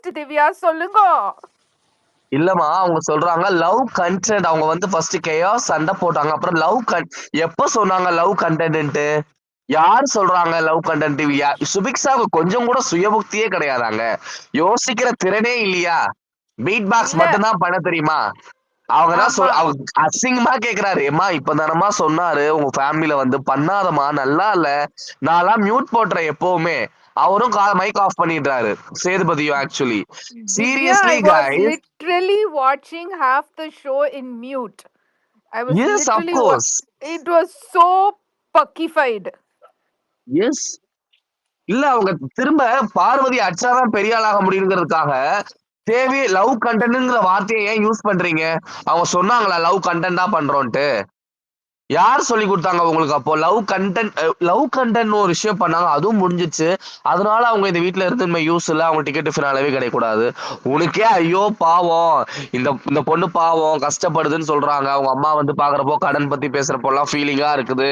திவ்யா சொல்லுங்க. இல்லம்மா அவங்க சொல்றாங்க லவ் கண்டென்ட். அவங்க வந்து ஃபர்ஸ்ட் கேயாஸ் சண்டை போட்டாங்க, அப்புறம் எப்ப சொன்னாங்க லவ் கண்டென்ட்? யார் சொல்றாங்க லவ் கண்டென்ட்? சுபிக்ஷாவுக்கு கொஞ்சம் கூட சுயபுக்தியே கிடையாதாங்க? யோசிக்கிற திறனே இல்லையா? பீட் பாக்ஸ் இல்ல. மட்டும் தான் பண்ண தெரியுமா? அவங்க தான் ஆமா. அவங்க அசிங்கமா கேக்குறாரு, ஏமா இப்பதானமா சொன்னாரு உங்க ஃபேமிலில வந்து பண்ணாதமா, நல்லா இல்ல. நான்லாம் மியூட் போட்டுறேன் எப்பவுமே. அவரும் மைக் ஆஃப் பண்ணிடுறாரு, சேதுபதியும். Actually Divya, seriously I was guys. literally watching half the show in mute. I was Yes, of literally course. it was so puckified. Yes. இல்ல அவங்க திரும்ப பார்வதி அடிச்சாதான் பெரிய ஆளாக முடியுங்கிறதுக்காக தேவையே லவ் கண்டென்ட்ங்கிற வார்த்தையை ஏன் யூஸ் பண்றீங்க? அவங்க சொன்னாங்களா லவ் கண்டென்ட்டா பண்றோன்ட்டு? யார் சொல்லி கொடுத்தாங்க உங்களுக்கு? அப்போ லவ் கண்டென்ட் ஒரு விஷயம் பண்ணாங்க, அதுவும் முடிஞ்சிச்சு. அதனால அவங்க இந்த வீட்டுல இருந்து யூஸ் இல்ல, அவங்க டிக்கெட் ஃபினாலவே கிடைக்கூடாது. உனக்கே ஐயோ பாவம், இந்த பொண்ணு பாவம் கஷ்டப்படுதுன்னு சொல்றாங்க. அவங்க அம்மா வந்து பாக்குறப்போ கடன் பத்தி பேசுறப்போ எல்லாம் ஃபீலிங்கா இருக்குது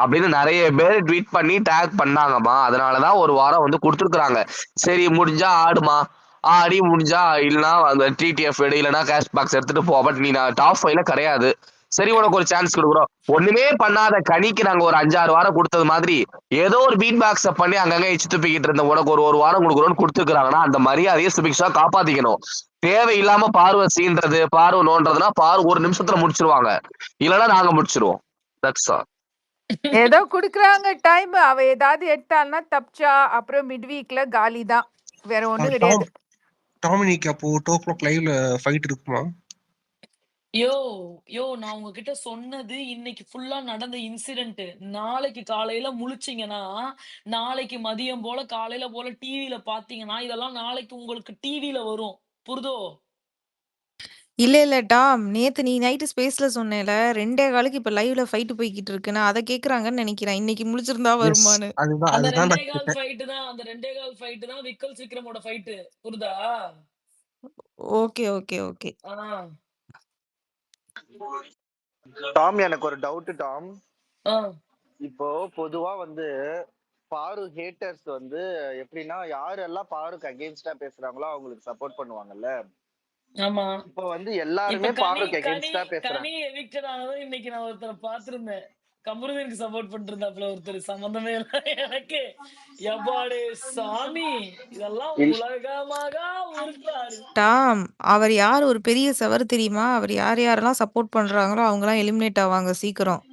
அப்படின்னு நிறைய பேர் ட்வீட் பண்ணி டேக் பண்ணாங்கம்மா. அதனாலதான் ஒரு வாரம் வந்து கொடுத்துருக்காங்க. சரி முடிஞ்சா ஆடுமா, ஆடி முடிஞ்சா இல்லைன்னா அந்த டிடிஎஃப் எடு, இல்லைன்னா கேஷ் பாக்ஸ் எடுத்துட்டு போ. பட் நீ நான் டாப் 5ல கிடையாது. சரி உனக்கு ஒரு சான்ஸ் கொடுக்குறோம். ஒண்ணுமே பண்ணாத கனிக்கு நாங்க ஒரு 5-6 வாரம் கொடுத்தது மாதிரி ஏதோ ஒரு பீட் பாக்ஸ் பண்ணி அங்கங்க எச்சு துப்பிக்கிட்டு இருந்த உனக்கு ஒரு வாரம் கொடுக்குறோம்னு கொடுத்துருக்காங்கன்னா அந்த மரியாதையை சுபிக்ஷா காப்பாத்திக்கணும். தேவையில்லாம பார்வை சீன்றது, பார்வை நோன்றதுன்னா ஒரு நிமிஷத்துல முடிச்சிருவாங்க, இல்லைன்னா நாங்க முடிச்சிருவோம். That's all. ஏதோ குடுக்குறாங்க டைம். அவ ஏதாவது எடுத்தான்னா தப்பிச்சா அப்புறம் மிட் வீக்ல காலி தான், வேற ஒண்ணும் கிடையாது. டாமினிக் அப்போ 2 o'clock லைவ்ல ஃபைட் இருக்குமா? நான் உங்ககிட்ட சொன்னது இன்னைக்கு ஃபுல்லா நடந்த இன்சிடென்ட். நாளைக்கு காலையில முழிச்சீங்கன்னா, நாளைக்கு மதியம் போல காலையில போல டிவில பாத்தீங்கன்னா, இதெல்லாம் நாளைக்கு உங்களுக்கு டிவில வரும். புரிதோ? இல்ல டாம், நேத்து நீ நைட்டு ஸ்பேஸ்ல சொன்னேல 2:15க்கு இப்ப லைவ்ல ஃபைட் போய்க்கிட்டு இருக்குன்னு, அத கேக்குறாங்கன்னு நெனைக்கிறேன். இன்னைக்கு முழிச்சிருந்தா எஸ், வருமான்னு. அதுதான் அந்த அதுதான் நான் 2.15 கேட்டேன். ஃபைட் தான். அந்த 2.15 ஃபைட் தான் விக்கல் விக்ரமோட ஃபைட். புரிதா? Okay, okay, okay. டாம் எனக்கு ஒரு டவுட் டாம். ஆ. இப்போ பொதுவா வந்து பாரு ஹேட்டர்ஸ் வந்து எப்படின்னா யாரெல்லாம் பாருக்கு அகைன்ஸ்டா பேசுறாங்களோ அவங்களுக்கு சப்போர்ட் பண்ணுவாங்கல்ல. ஆமா. இப்போ வந்து எல்லாருமே பாருக்கு அகைன்ஸ்டா பேசுறாங்க. கனி எவிக்டட் ஆனதும் இன்னைக்கு நான் ஒருத்தரை பார்த்திருந்தேன். கமருதீனுக்கு சப்போர்ட் பண்ணிட்டு இருந்தாப்ல ஒருத்தர், சம்பந்தமே இல்ல எனக்கு. எப்பாடே சாமி, இதெல்லாம் உலகமாக உருட்டாரு. டாம், அவர் யார் ஒரு பெரிய சவறு தெரியுமா? அவர் யாரெல்லாம் சப்போர்ட் பண்றாங்களோ அவங்கலாம் எலிமினேட் ஆவாங்க சீக்கிரம்.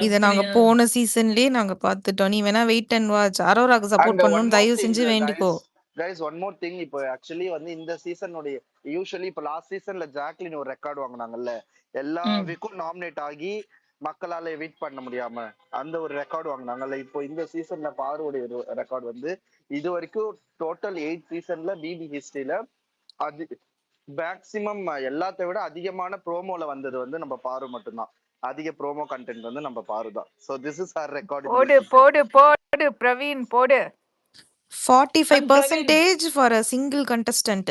இத நாங்க அப்படியா? போன சீசன்லயே நாங்க பார்த்துட்டோம். நீ வேணா வெயிட் அண்ட் வாட்ச். அரோராக்கு சப்போர்ட் And one பண்ணணும்னு more தயவு thing, செஞ்சு வேண்டிக்கோ. guys, one more thing. இப்போ ஆக்சுவலி வந்து இந்த சீசனுடைய யூசுவலி இப்போ லாஸ்ட் சீசன்ல ஜாக்லின் ஒரு ரெக்கார்டு வாங்கினாங்கல்ல, எல்லா வீக்கும் நாமினேட் ஆகி மக்களால எவிட் பண்ண முடியாம அந்த ஒரு ரெக்கார்டு வாங்கினாங்கல்ல. இப்போ இந்த சீசன்ல பாருடைய ரெக்கார்டு வந்து இது வரைக்கும் டோட்டல் 8 சீசன்ல பிபி ஹிஸ்டரியில அது மேக்சிமம் எல்லாத்தை விட அதிகமான ப்ரோமோல வந்தது வந்து நம்ம பாரு மட்டும்தான். அதிக ப்ரோமோ கண்டென்ட் வந்து நம்ம பாரு தான். So this is her record. போடு பிரவீன் போடு. 45% for a single contestant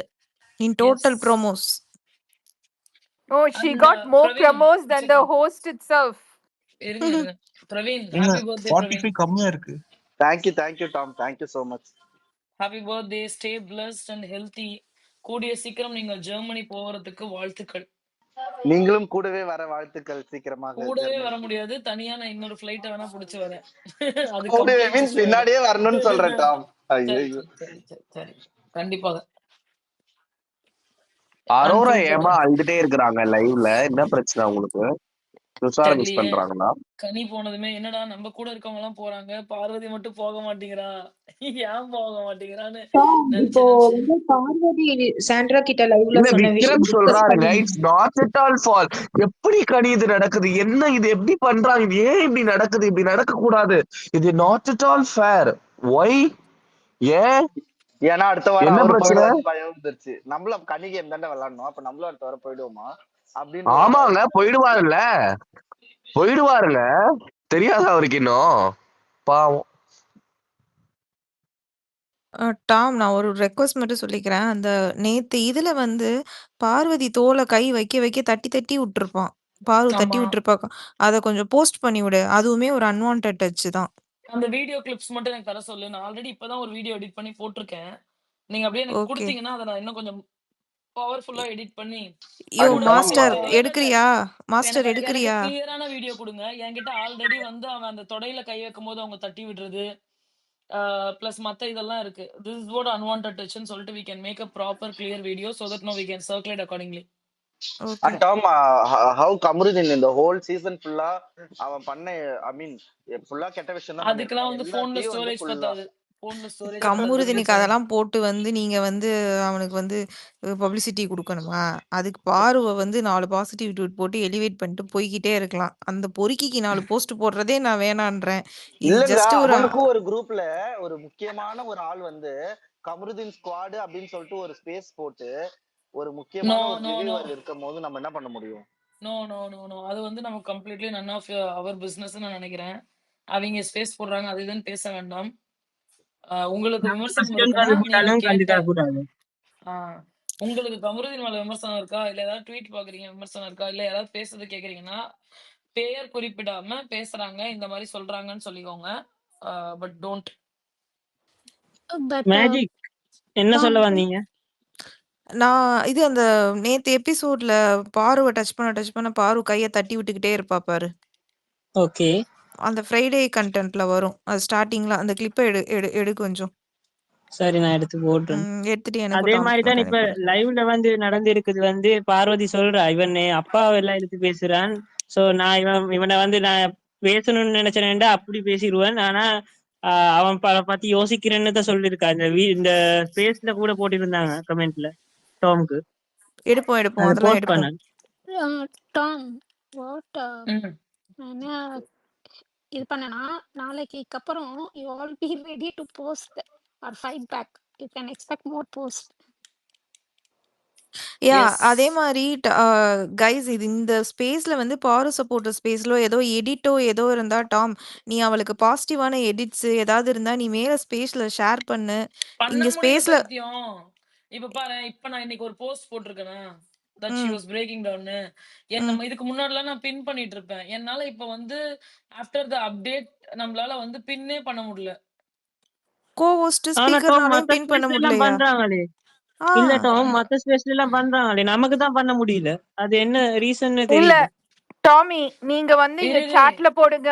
in total promos. Oh, she got more promos than the host itself. இருங்க பிரவீன், ஹாப்பி பர்த்டே பிரவீன். 45 கம்மியா இருக்கு. Thank you Tom, thank you so much. Happy birthday, stay blessed and healthy. கூடிய சீக்கிரம் நீங்கள் Germany போறதுக்கு வாழ்த்துக்கள். நீங்களும் கூடவே வர வாழ்த்துக்கள். சீக்கிரமாக கூடவே வர முடியாது, தனியா நான் இன்னொரு ஃளைட் வேணா புடிச்சு வரேன். அது பின்னாடியே வரணும்னு சொல்றேன் டாம். சரி கண்டிப்பாக. அரோரா ஏமா அழுதுட்டே இருக்கிறாங்க லைவ்ல? என்ன பிரச்சனை உங்களுக்கு? துஷார மிஸ் தெரியலையே. பண்றாங்களா? கனி போனதுமே என்னடா நம்ம கூட இருக்கவங்க எல்லாம் போறாங்க, பார்வதி மட்டும் போக மாட்டேங்கிறா, ஏன் போக மாட்டேங்கிறான்னு இப்போ வந்து பார்வதி சாண்ட்ரா கிட்ட லைவ்ல சொன்ன விஷயம் விக்ரம் சொல்றாருங்க, it's not at all fall. எப்படி கனி இது நடக்குது? என்ன இது? எப்படி பண்றாங்க? இது ஏன் இப்படி நடக்குது? இப்படி நடக்க கூடாது. இது not at all fair. Why? ஏன்? ஏன்னா அடுத்த வாரம் என்ன பிரச்சனை? பயம் வந்துருச்சு. நம்மளும் கனி கேம் தானே விளையாடணும், அப்ப நம்மளும் அடுத்த வாரம் போயிடுவோமா அப்படின்னு. ஆமாங்க, போயிடுவாருங்க. தெரியாத அவருக்கு இன்னும். பாவம். டாம், நான் ஒரு ரெக்வெஸ்ட் மட்டும் சொல்லிக்கிறேன். அந்த நேத்து இதுல வந்து பார்வதி தோல கை வைக்க தட்டி விட்டுருப்பான். பார்வதி தட்டி விட்டுருப்பா. அத கொஞ்சம் போஸ்ட் பண்ணி விடு. அதுவுமே ஒரு அன்வான்டட் டச் தான். அந்த வீடியோ கிளிப்ஸ் மட்டும் எனக்கு தர சொல்லு. நான் ஆல்ரெடி இப்பதான் ஒரு வீடியோ எடிட் பண்ணி போட்டிருக்கேன். நீங்க அப்படியே எனக்கு ஓகே. குடுத்தீங்கன்னா, அத நான் இன்னும் கொஞ்சம் பவர்ஃபுல்லா எடிட் பண்ணி யோ அது கூட டாம் மாஸ்டர் இல்ல, இல்ல, இல்ல. எடுக்கிறியா? மாஸ்டர் எனக்கு எனக்கு எடுக்கிறியா? கிளியரான வீடியோ குடுங்க. என்கிட்ட ஆல்ரெடி வந்து அவன் அந்த தொடையில கை வைக்கும்போது அவங்க தட்டி விடுறது. பிளஸ் மத்த இதெல்லாம் இருக்கு. திஸ் இஸ் வாட் அன்வான்டட் டச்ன்னு சொல்லிட்டு we can make a proper clear video so that now we can circulate accordingly. Okay. And Tom, how Kamruddin in the whole season ஃபுல்லா அவன் பண்ண ஐ மீன் ஃபுல்லா கெட்ட விஷயம் தான் அதுக்கெல்லாம் பண்ணிருக்கான். வந்து ஃபோன்ல எல்லாத்தையும் வந்து ஸ்டோரேஜ் ஃபுல்லா பத்தாது. ஃபோன்ல ஸ்டோரேஜ் பத்தாது கம்முறுதினிக்கு சார். அதெல்லாம் போட்டு வந்து நீங்க வந்து அவனுக்கு வந்து பப்ளிசிட்டி குடுக்கணுமா? அதுக்கு பாருவ வந்து 4 பாசிட்டிவ் ட்வீட் போட்டு எலிவேட் பண்ணிட்டு போய்க்கிட்டே இருக்கலாம். அந்த பொறுக்கிக்கு 4 போஸ்ட் போடுறதே நான் வேணான்றேன். இது இல்லங்க, ஜஸ்ட் ஒரு அவனுக்கும் ஒரு குரூப்ல ஒரு முக்கியமான ஒரு ஆள் வந்து கமருதீன் ஸ்குவாட் அப்படின்னு சொல்லிட்டு ஒரு ஸ்பேஸ் போட்டு ஒரு நோ முக்கியமான ஒரு நோ நோ ரிவ்யூவர் இருக்கும் போது நம்ம என்ன பண்ண முடியும்? நோ நோ நோ நோ அது வந்து நம்ம completely none of our business நான் நினைக்கிறேன். அவங்க ஸ்பேஸ் போடுறாங்க, அது இதுன்னு பேச வேண்டாம். உங்களுக்கு விமர்சனம் இருக்குன்னா நீங்க கேட்ட கூடாது. உங்களுக்கு கமருதீன் மேல விமர்சனம் இருக்கா, இல்ல ஏதாவது ட்வீட் பாக்குறீங்க விமர்சனம் இருக்கா, இல்ல யாராவது பேசுறது கேக்குறீங்கன்னா பெயர் குறிப்பிடாம பேசுறாங்க இந்த மாதிரி சொல்றாங்கன்னு சொல்லிக்கோங்க. But don't. But மேஜிக் என்ன Tom, சொல்ல வந்தீங்க? நான் இது அந்த நேத்து எபிசோட்ல பாருவ டச் பண்ண பாரு கைய தட்டி விட்டுக்கிட்டே இருப்பா பாரு. ஓகே. அந்த ஃப்ரைடே கன்டென்ட்ல வரும். அது ஸ்டார்ட்டிங்ல அந்த கிளிப்ப எடு எடு எடு கொஞ்சம். சரி, நான் எடுத்து போடுறேன். எடுத்துட்டு எனக்கும் அதே டாம்க்கும் மாதிரிதான் மட்டும் இப்ப அனுப்பி விடு. லைவ்ல வந்து நடந்திருக்குது. வந்து பார்வதி சொல்றா, இவன் அப்பாவை எல்லாம் எடுத்து பேசுறான். சோ நான் இவனை வந்து நான் பேசணும்னு நினைச்சேன்டா அப்படி பேசிடுவேன். ஆனா அவன் பத்தி யோசிக்கிறேன்னு தான் சொல்லியிருக்கா. இந்த ஸ்பேஸ்ல கூட போட்டிருந்தாங்க கமெண்ட்ல டாம்க்கு. எடுப்போம் அதை அதெல்லாம் போஸ்ட் எடுப்போம். பண்ண. Tom, what என்ன இது பண்ணனா நாளைக்கு அப்புறம் you all be ready to post or fight back. You can expect more posts. Yeah S அதே மாதிரி கைஸ் இது இந்த ஸ்பேஸ்ல வந்து பாரு சப்போர்ட்டர் ஸ்பேஸ்ல ஏதோ எடிட்டோ ஏதோ இருந்தா டாம் நீ அவளுக்கு பாசிட்டிவான எடிட்ஸ் ஏதாவது இருந்தா நீ மேல ஸ்பேஸ்ல ஷேர் பண்ணு. பண்ண இங்க முடியல ஸ்பேஸ்ல பைத்தியம். இப்ப பாரு, இப்ப நான் இன்னைக்கு ஒரு போஸ்ட் போட்டிருக்கேனா that she ம் was breaking down. ம் இதுக்கு முன்னாடிலாம் நான் பின் பண்ணிட்டு இருப்பேன். என்னால இப்ப வந்து ஆஃப்டர் த அப்டேட் நம்மளால வந்து பின்னே பண்ண முடியல. கோஹோஸ்ட் ஆனா டாம் ஸ்பீக்கர்னாலையும் மத்த பின் பண்ண ஸ்பேஸ்ல எல்லாம் முடியலையா? பண்றாங்களே. ஆ இல்ல டாம், பண்ண மத்த ஸ்பேஸ்ல எல்லாம் பண்றாங்களே, நமக்கு தான் பண்ண முடியல. அது என்ன ரீசன்னு இல்ல தெரியல. டாமி, நீங்க வந்து இந்த இரு சாட்ல போடுங்க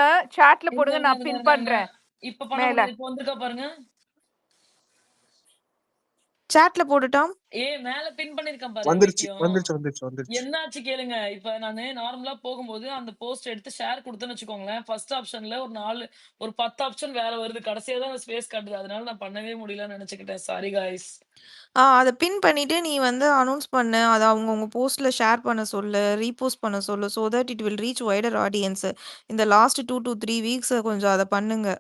இருங்க நான் பின் பண்றேன் இப்ப பண்ண மேல. முடியல. இப்ப வந்திருக்கா பாருங்க. சாட்ல போடு டாம். மேல பின் பண்ணிருக்கேன் பாரு வந்துருச்சு பைத்தியம். வந்துருச்சு வந்துருச்சு வந்துருச்சு. என்னாச்சு கேளுங்க. இப்ப நானு நார்மலா போகும்போது அந்த போஸ்ட் எடுத்து ஷேர் கொடுத்தேன்னு வச்சுக்கோங்களேன். ஃபர்ஸ்ட் ஆப்ஷன்ல ஒரு 10 ஆப்ஷன் வேற வருது. கடைசியா தான் அந்த ஸ்பேஸ் காட்டுது. அதனால நான் பண்ணவே முடியலன்னு நினைச்சுக்கிட்டேன். Sorry guys. அத பின் பண்ணிட்டு நீ வந்து அனௌன்ஸ் பண்ணு. அத அவங்கவங்க போஸ்ட்ல ஷேர் பண்ண சொல்லு. ரீபோஸ்ட் பண்ண சொல்லு. So that it will reach wider audience. இந்த லாஸ்ட் 2 to 3 வீக்ஸ் கொஞ்சம் அத பண்ணுங்க.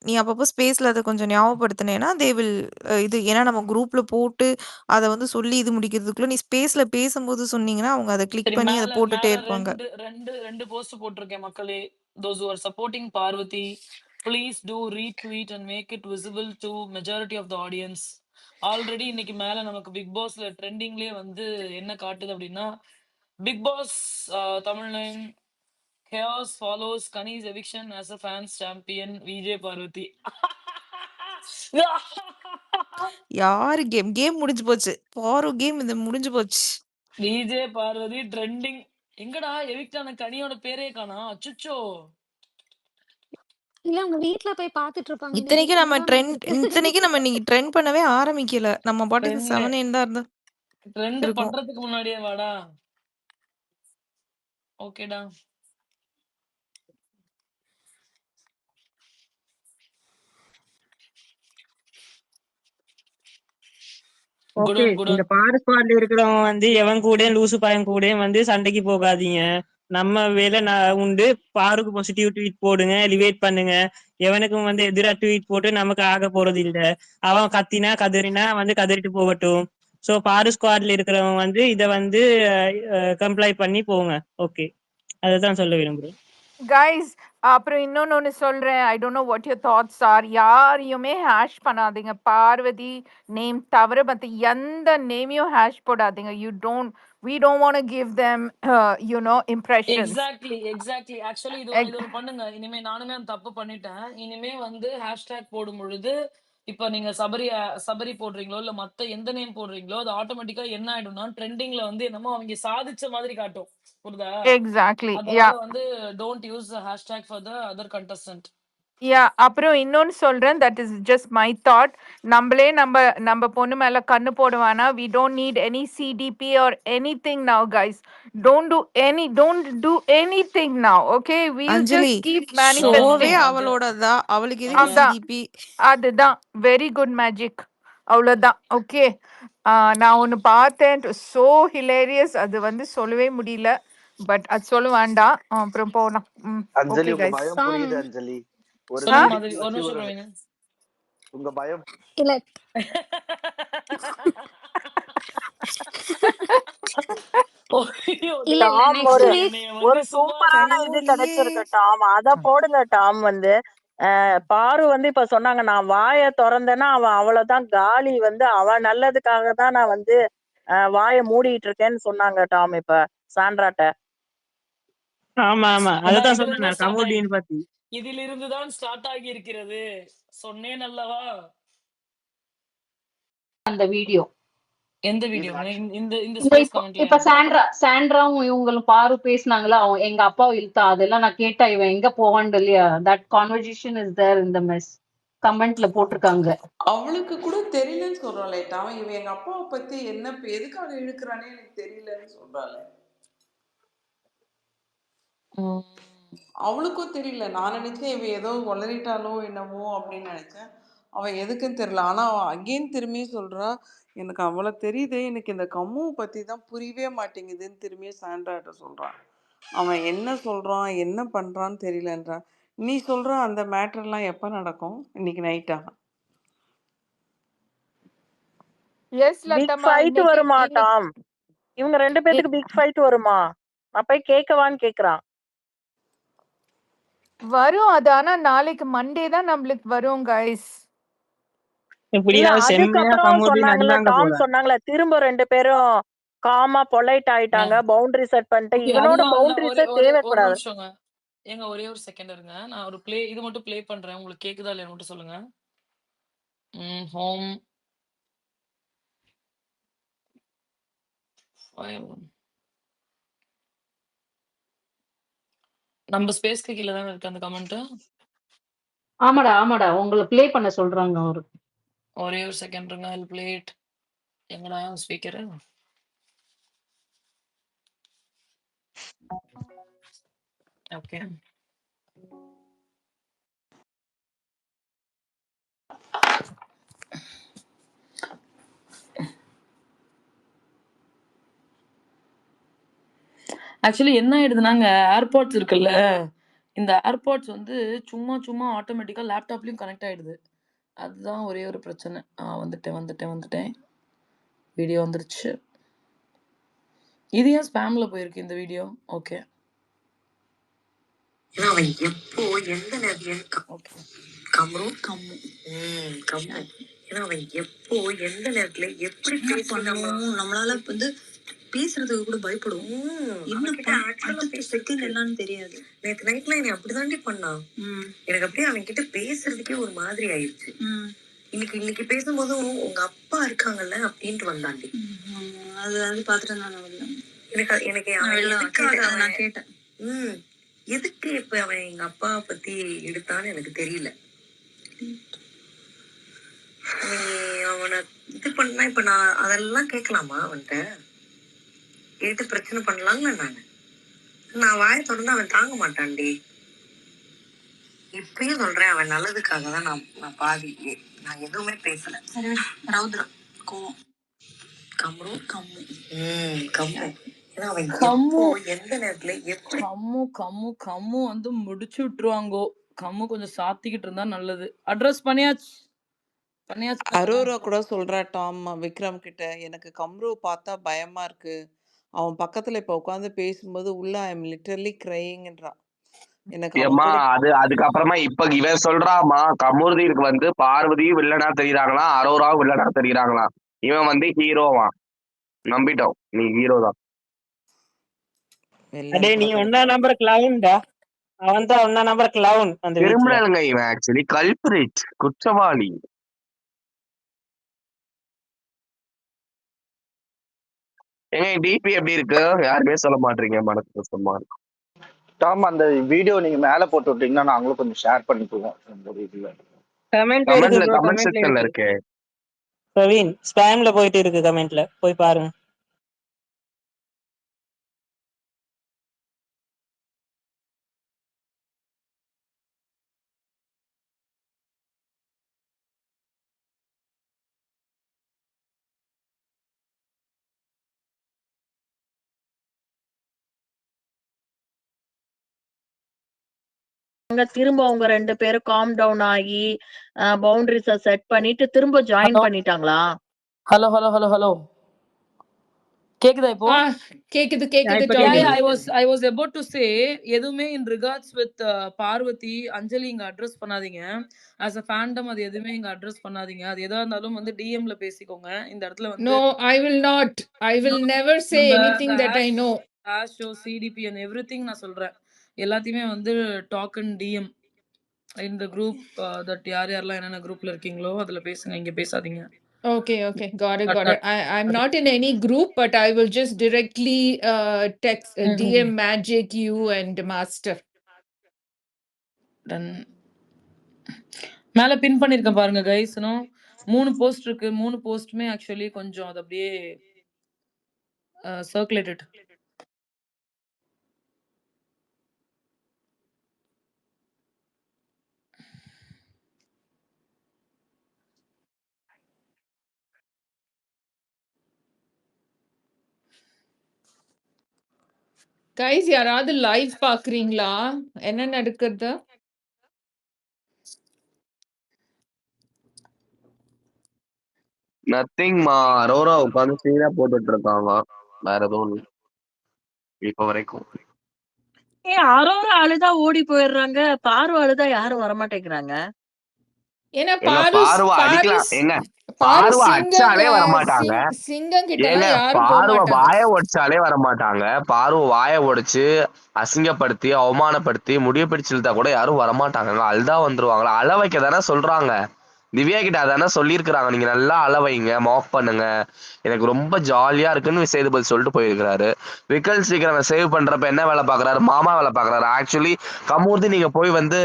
நீ அப்பப்போ ஸ்பேஸ்ல அத கொஞ்சம் ஞாபகப்படுத்தினேன்னா தே வில் இது ஏன்னா நம்ம குரூப்ல போட்டு அத வந்து சொல்லி இது முடிக்கிறதுக்குள்ள நீ ஸ்பேஸ்ல பேசும்போது சொன்னீங்கன்னா அவங்க அத கிளிக் சரி, பண்ணி அத மேல போட்டுட்டே மேல இருப்பாங்க. ரெண்டு போஸ்ட் போட்டிருக்கேன் மக்களே. those who are supporting Parvathi, please do retweet and make it visible to majority of the audience. Already இன்னைக்கு மேல நமக்கு பிக் பாஸ்ல ட்ரெண்டிங்லயே வந்து என்ன காட்டுது அப்படின்னா, big boss Tamil Nadu chaos follows Kani's eviction as a fans champion VJ Parvathy. யாரு கேம் முடிஞ்சு போச்சு. பாரு கேம் இது முடிஞ்சு போச்சு. VJ Parvathy trending. எங்கடா எவிக்ட் ஆன கனியோட பேரே காணா. அச்சுச்சோ. இல்ல அவங்க வீட்ல போய் பாத்துட்டு இருப்பாங்க. இத்தனைக்கும் நம்ம இன்னைக்கு ட்ரெண்ட் பண்ணவே ஆரம்பிக்கல. நம்ம பாட்டுக்கு ட்ரெண்ட் 7 தான் இருந்தா ட்ரெண்ட் இருக்கும். பண்றதுக்கு முன்னாடியே வாடா. ஓகேடா. குட் ஓகே, ஒன் குட் இந்த ஒன். பாரு ஸ்குவாட்ல இருக்கிறவங்க வந்து எவன் கூட லூசு பையன் கூட வந்து சண்டைக்கு போகாதீங்க. நம்ம வேலை உண்டு. பாருக்கு பாசிட்டிவ் ட்வீட் போடுங்க, எலிவேட் பண்ணுங்க. எவனுக்கும் வந்து எதிரா ட்வீட் போட்டு நமக்கு ஆக போறது இல்ல. அவன் கத்தினா கதறினா வந்து கதறிட்டு போகட்டும். சோ பாரு ஸ்குவாட்ல இருக்கிறவங்க வந்து இத வந்து கம்ப்ளை பண்ணி போங்க. ஓகே, அததான் சொல்ல விரும்புறேன். கைஸ், அப்புறம் இன்னொன்னு சொல்றேன். I don't know what your thoughts are. யாரையுமே ஹேஷ் பண்ணாதீங்க. பார்வதி நேம் தவிர மத்த எந்த நேமையும் ஹேஷ் போடாதீங்க. we don't want to give them impressions. Exactly. Actually இது ஒண்ணு பண்ணுங்க. இனிமே நானுமே அந்த தப்பு பண்ணிட்டேன். இனிமே வந்து ஹேஷ்டேக் போடும் பொழுது இப்ப நீங்க சபரி போடுறீங்களோ இல்ல மத்த எந்த நேம் போடுறீங்களோ அது ஆட்டோமேட்டிக்கா என்ன ஆயிடும்னா ட்ரெண்டிங்ல வந்து என்னமோ அவங்க சாதிச்ச மாதிரி காட்டும். புரியுதா? எக்ஸாக்ட்லி. அதனால யா. வந்து don't use the hashtag for the other contestant. Yeah. அப்புறம் இன்னொன்னு சொல்றேன். That is just my thought. நம்மளே நம்ம பொண்ணு மேல கண்ணு போட வேணாம். We don't need any CDP or anything now guys. Don't do anything now. Okay? Will Anjali just keep no no no ஷோவே மேனிஃபெஸ்டிங். அது அவளோடதா. அவளுக்கு எதுக்கு அது அதான். சிடிபி? அதுதான். Very good magic. அவ்வளோதான். ஓகே. நான் ஒண்ணு பார்த்தேன். So hilarious. அது வந்து சொல்லவே முடியல. பட் அது சொல்ல வேண்டாம். அப்புறம் போலாம். அஞ்சலி ஓகே உங்க கைஸ். பயம் டாம் புரியுது அஞ்சலி. ஒரு ஆ? சொல்லுங்க சிடிபி மாதிரி ஒரு வச்சு நிமிஷம் ஒரு பிரவீன். உங்க பயம் இல்ல ஐயோ இல்ல இல்ல டேய், டாம் ஒரு என்னைய ஒரு வந்து சும்மா சூப்பரான இது கடவுளே! கிடைச்சிருக்கு டாம். அத போடுங்க டாம். வந்து பாரு வந்து இப்ப சொன்னாங்க, நான் வாய திறந்தேன்னா அவன் அவ்வளவுதான் காலி. வந்து அவன் நல்லதுக்காக தான் நான் வந்து வாய மூடிட்டு இருக்கேன்னு சொன்னாங்க டாம் இப்ப சாண்ட்ராட்ட. ஆமா ஆமா அதான் அததான் இதுல சொன்னேன் இருந்தா நான் ஸ்டார்ட் ஆகி கமோடியன் பத்தி. இதிலிருந்து தான் ஸ்டார்ட் ஆகி இருக்கிறது. சொன்னேன் அல்லவா? அந்த வீடியோ எந்த இது வீடியோங்க? இந்த இந்த இந்த ஸ்பேஸ் இப்போ கமெண்ட்லயா? இப்ப சாண்ட்ராவும் இவங்களும் பாரு பேசினாங்களா எங்க அப்பாவை இழுத்தா அதெல்லாம் நான் கேட்டா இவன் எங்க போவான்னு இல்லையா தட் கான்வர்சேஷன் இஸ் தேர் இந்த மெஸ் கமெண்ட்ல போட்டிருக்காங்க. அவளுக்கு கூட தெரியலன்னு சொல்றாளே அவன் இவன் எங்க அப்பாவை பத்தி என்ன எதுக்காக இழுக்கிறானே எனக்கு தெரியலன்னு சொல்றாளே. அவளுக்கும் தெரியல. நான் நினைச்சேன் இவ ஏதோ வளரிட்டாலோ என்னவோ அப்படின்னு நினைச்சேன். அவன் எதுக்குன்னு தெரியல. ஆனா அவன் அகெயின் திரும்பி சொல்றா, எனக்கு அவளை தெரியுது, எனக்கு இந்த கம்முவை பத்தி தான் புரியவே மாட்டேங்குதுன்னு திரும்பி சாண்ட்ராட்ட சொல்றான். அவன் என்ன சொல்றான் என்ன பண்றான்னு தெரியலன்றான். நீ சொல்ற அந்த மேட்டர்லாம் எப்ப நடக்கும்? இன்னைக்கு நைட்டா? S big லதம்மா. ஃபைட் இன்னைக்கு வருமா இன்னைக்கு டாம்? இவங்க 2 பேத்துக்கு பிக் ஃபைட் வருமா? நான் போய் கேட்கவான்னு கேக்குறான். வரும். அது ஆனா நாளைக்கு மண்டே தான் நம்மளுக்கு வரும் கைஸ். இல்ல இப்படியா செம்மையா அதுக்கப்புறம் கமோடியன் சொன்னாங்கல்ல அடிவாங்க டாம், போல. சொன்னாங்களே திரும்ப 2 பேரும் காமா பொலைட் ஆயிட்டாங்க, பவுண்டரி செட் பண்ணிட்டு. ஓகே இவனோட அதுதான் அதுதான் ஒரே பவுண்டரிஸே ஒரே ஒரு தேவைப்படாது. நிமிஷங்க. ஏங்க ஒரே ஒரு செகண்ட் இருங்க. நான் ஒரு இது மட்டும் ப்ளே பண்றேன். உங்களுக்கு கேக்குதா இல்லையா மட்டும் சொல்லுங்க. ஹோம் நம்ம ஸ்பேஸ்க்கு கீழே தானே இருக்கு அந்த கமெண்ட். ஆமாடா உங்களை ப்ளே பண்ண சொல்றாங்க அவரு. ஒரே ஒரு செகண்ட் இருங்க. ஐ ப்ளே இட். எங்கடா ஸ்பீக்கர்? ஓகே. ஆக்சுவலி என்ன ஆயிடுதுனாங்க, ஏர்பாட்ஸ் இருக்குல்ல, இந்த ஏர்பாட்ஸ் வந்து சும்மா ஆட்டோமேட்டிக்கா லேப்டாப்லயும் கனெக்ட் ஆயிடுது. அதுதான் ஒரே ஒரு பிரச்சனை. வந்துட்டேன். வீடியோ வந்துருச்சு. இது ஏன் ஸ்பாம்ல போயிருக்கு இந்த வீடியோ? ஓகே. அவன் எப்போ எந்த நேரத்துல ஓகே. கம்ரு கம்மு கம்மு ஏன்னா அவன் எப்போ எந்த நேரத்துல எப்படி பேசணும் நம்மளால வந்து பேசுறதுக்கு கூட பயப்படுவோம். அடுத்த செகண்ட் என்னன்னு தெரியாது. நேற்று நைட்ல என்னை அப்படிதாண்டி பண்ணான். எனக்கு அப்படியே அவன் கிட்ட பேசுறதுக்கே ஒரு மாதிரி ஆயிடுச்சு. இன்னைக்கு பேசும்போதும் உங்க அப்பா இருக்காங்கல்ல அப்படின்ட்டு வந்தாண்டி. அது வந்து பாத்துட்டு நான் எனக்கு நான் கேட்டேன். எதுக்கு இப்ப அவன் எங்க அப்பாவை பத்தி எடுத்தான்னு எனக்கு தெரியல. நீ அவனை இது பண்ணா இப்ப நான் அதெல்லாம் கேட்கலாமா? அவன்கிட்ட கேட்டு பிரச்சனை பண்ணலாம்ல. நான் வாயை தொடர்ந்து அவன் தாங்க மாட்டான்டி. இப்பயும் சொல்றேன், அவன் நல்லதுக்காக தான் நான் பாதி நான் எதுவுமே பேசல. ரவுத்ரா கோவம் கம்ரு கம்மு கம்மு ஏன்னா அவன் கம்மு எந்த நேரத்துல எப்படி கம்மு வந்து முடிச்சு விட்டுருவாங்கோ. கம்மு கொஞ்சம் சாத்திக்கிட்டு இருந்தா நல்லது. அட்ரஸ் பண்ணியாச்சு. அரோரா கூட சொல்றா டாம் விக்ரம் கிட்ட, எனக்கு கம்ரு பார்த்தா பயமா இருக்கு. அவன் பக்கத்துல இப்ப உட்காந்து பேசும்போது உள்ள ஐ எம் லிட்டரலி கிரையிங்ன்றான். எனக்கு அவன் ஏம்மா கூட அதுக்கப்புறமா இப்ப இவன் சொல்றாமா கமருதீனுக்கு வந்து பார்வதியும் வில்லனா தெரியுறாங்களா, அரோராவும் வில்லனா தெரியுறாங்களா. இவன் வந்து ஹீரோவா. நம்பிட்டோம், நீ ஹீரோ தான். அடே நீ ஒன்னா நம்பர் கிளவுன்டா. அவன் தான் ஒன்னா நம்பர் கிளவுன் அந்த வீட்ல. கிரிமினலுங்க இவன். ஆக்சுவலி கல்பிரிட், குற்றவாளி. ஏங்க டிபி எப்படி இருக்கு? யாருமே சொல்ல மாட்டீங்க. மனசு கஷ்டமா இருக்கு. டாம் அந்த வீடியோ நீங்க மேல போட்டு விட்டீங்கன்னா நாங்களும் கொஞ்சம் ஷேர் பண்ணிக்குவோம் இந்த இதுல. கமெண்ட்ல இருக்கு ப்ரோ, கமெண்ட் கமெண்ட்ல செக்ஷன்ல இருக்கு. இருக்கு. பிரவீன் ஸ்பேம்ல போயிட்டு இருக்கு, கமெண்ட்ல போய் பாருங்க. திரும்ப அவங்க 2 பேரும் காம் டவுன் ஆகி பவுண்டரிஸ செட் பண்ணிட்டு திரும்ப ஜாயின் பண்ணிட்டாங்களா? ஹலோ ஹலோ ஹலோ ஹலோ கேக்குதா இப்போ? கேக்குது இப்ப டாம். கேக்குது. I was about to say எதுவுமே in regards with பார்வதி அஞ்சலி இங்க அட்ரஸ் பண்ணாதீங்க. as a fandom அது எதுவுமே இங்க அட்ரஸ் பண்ணாதீங்க. அது எதா இருந்தாலும் வந்து டிஎம்ல பேசிக்கோங்க. இந்த இடத்துல வந்து No, I will not. I will never say anything that I know. Ash show CDP and everything நான் சொல்றேன். எல்லாத்தையுமே வந்து டாக் அண்ட் டிஎம் இந்த குரூப் தட் யாரெல்லாம் என்னென்ன குரூப்ல இருக்கீங்களோ அதுல பேசுங்க, இங்க பேசாதீங்க. Okay, got it. I'm not in any group, but I will just directly text DM Magic, you and Master. Then மேல பின் பண்ணிருக்கேன் பாருங்க கைஸ். 3 போஸ்ட் இருக்கு. 3 போஸ்ட்டுமே ஆக்சுவலி கொஞ்சம் அது அப்படியே சர்க்குலேட்டட். Guys, யாராவது லைவ் பாக்குறீங்களா? என்ன நடக்குது? நத்திங் மா. அரோரா உட்காந்து சீனா போட்டுட்டு இருக்காங்க. வேற எதுவும் இல்லை இப்ப வரைக்கும். அரோரா அழுதா ஓடி போயிடுறாங்க, பார்வை அழுதா யாரும் வரமாட்டேங்கிறாங்க. ஏன்னா பார்வை அடிக்கலாம். எங்க பார்வை அடிச்சாலே வரமாட்டாங்க. சிங்கம் கிட்ட ஏங்க யாரும் போக பார்வை மாட்டாங்க. வாய உடைச்சாலே வரமாட்டாங்க. பார்வை வாய உடைச்சு அசிங்கப்படுத்தி அவமானப்படுத்தி முடிய பிடிச்சு இழுத்தா கூட யாரும் வரமாட்டாங்க. அழுதா வந்துருவாங்களா? அள வைக்க தானே சொல்றாங்க. திவ்யா கிட்ட அதானே சொல்லியிருக்கிறாங்க. நீங்க நல்லா அள வைங்க, மாக் பண்ணுங்க, எனக்கு ரொம்ப ஜாலியா இருக்குன்னு சேதுபதி சொல்லிட்டு போயிருக்கிறாரு. விக்கல் சீக்கிரம் சேவ் பண்றப்ப என்ன வேலை பாக்குறாரு? மாமா வேலை பாக்குறாரு. ஆக்சுவலி கமூர்த்தி நீங்க போய் வந்து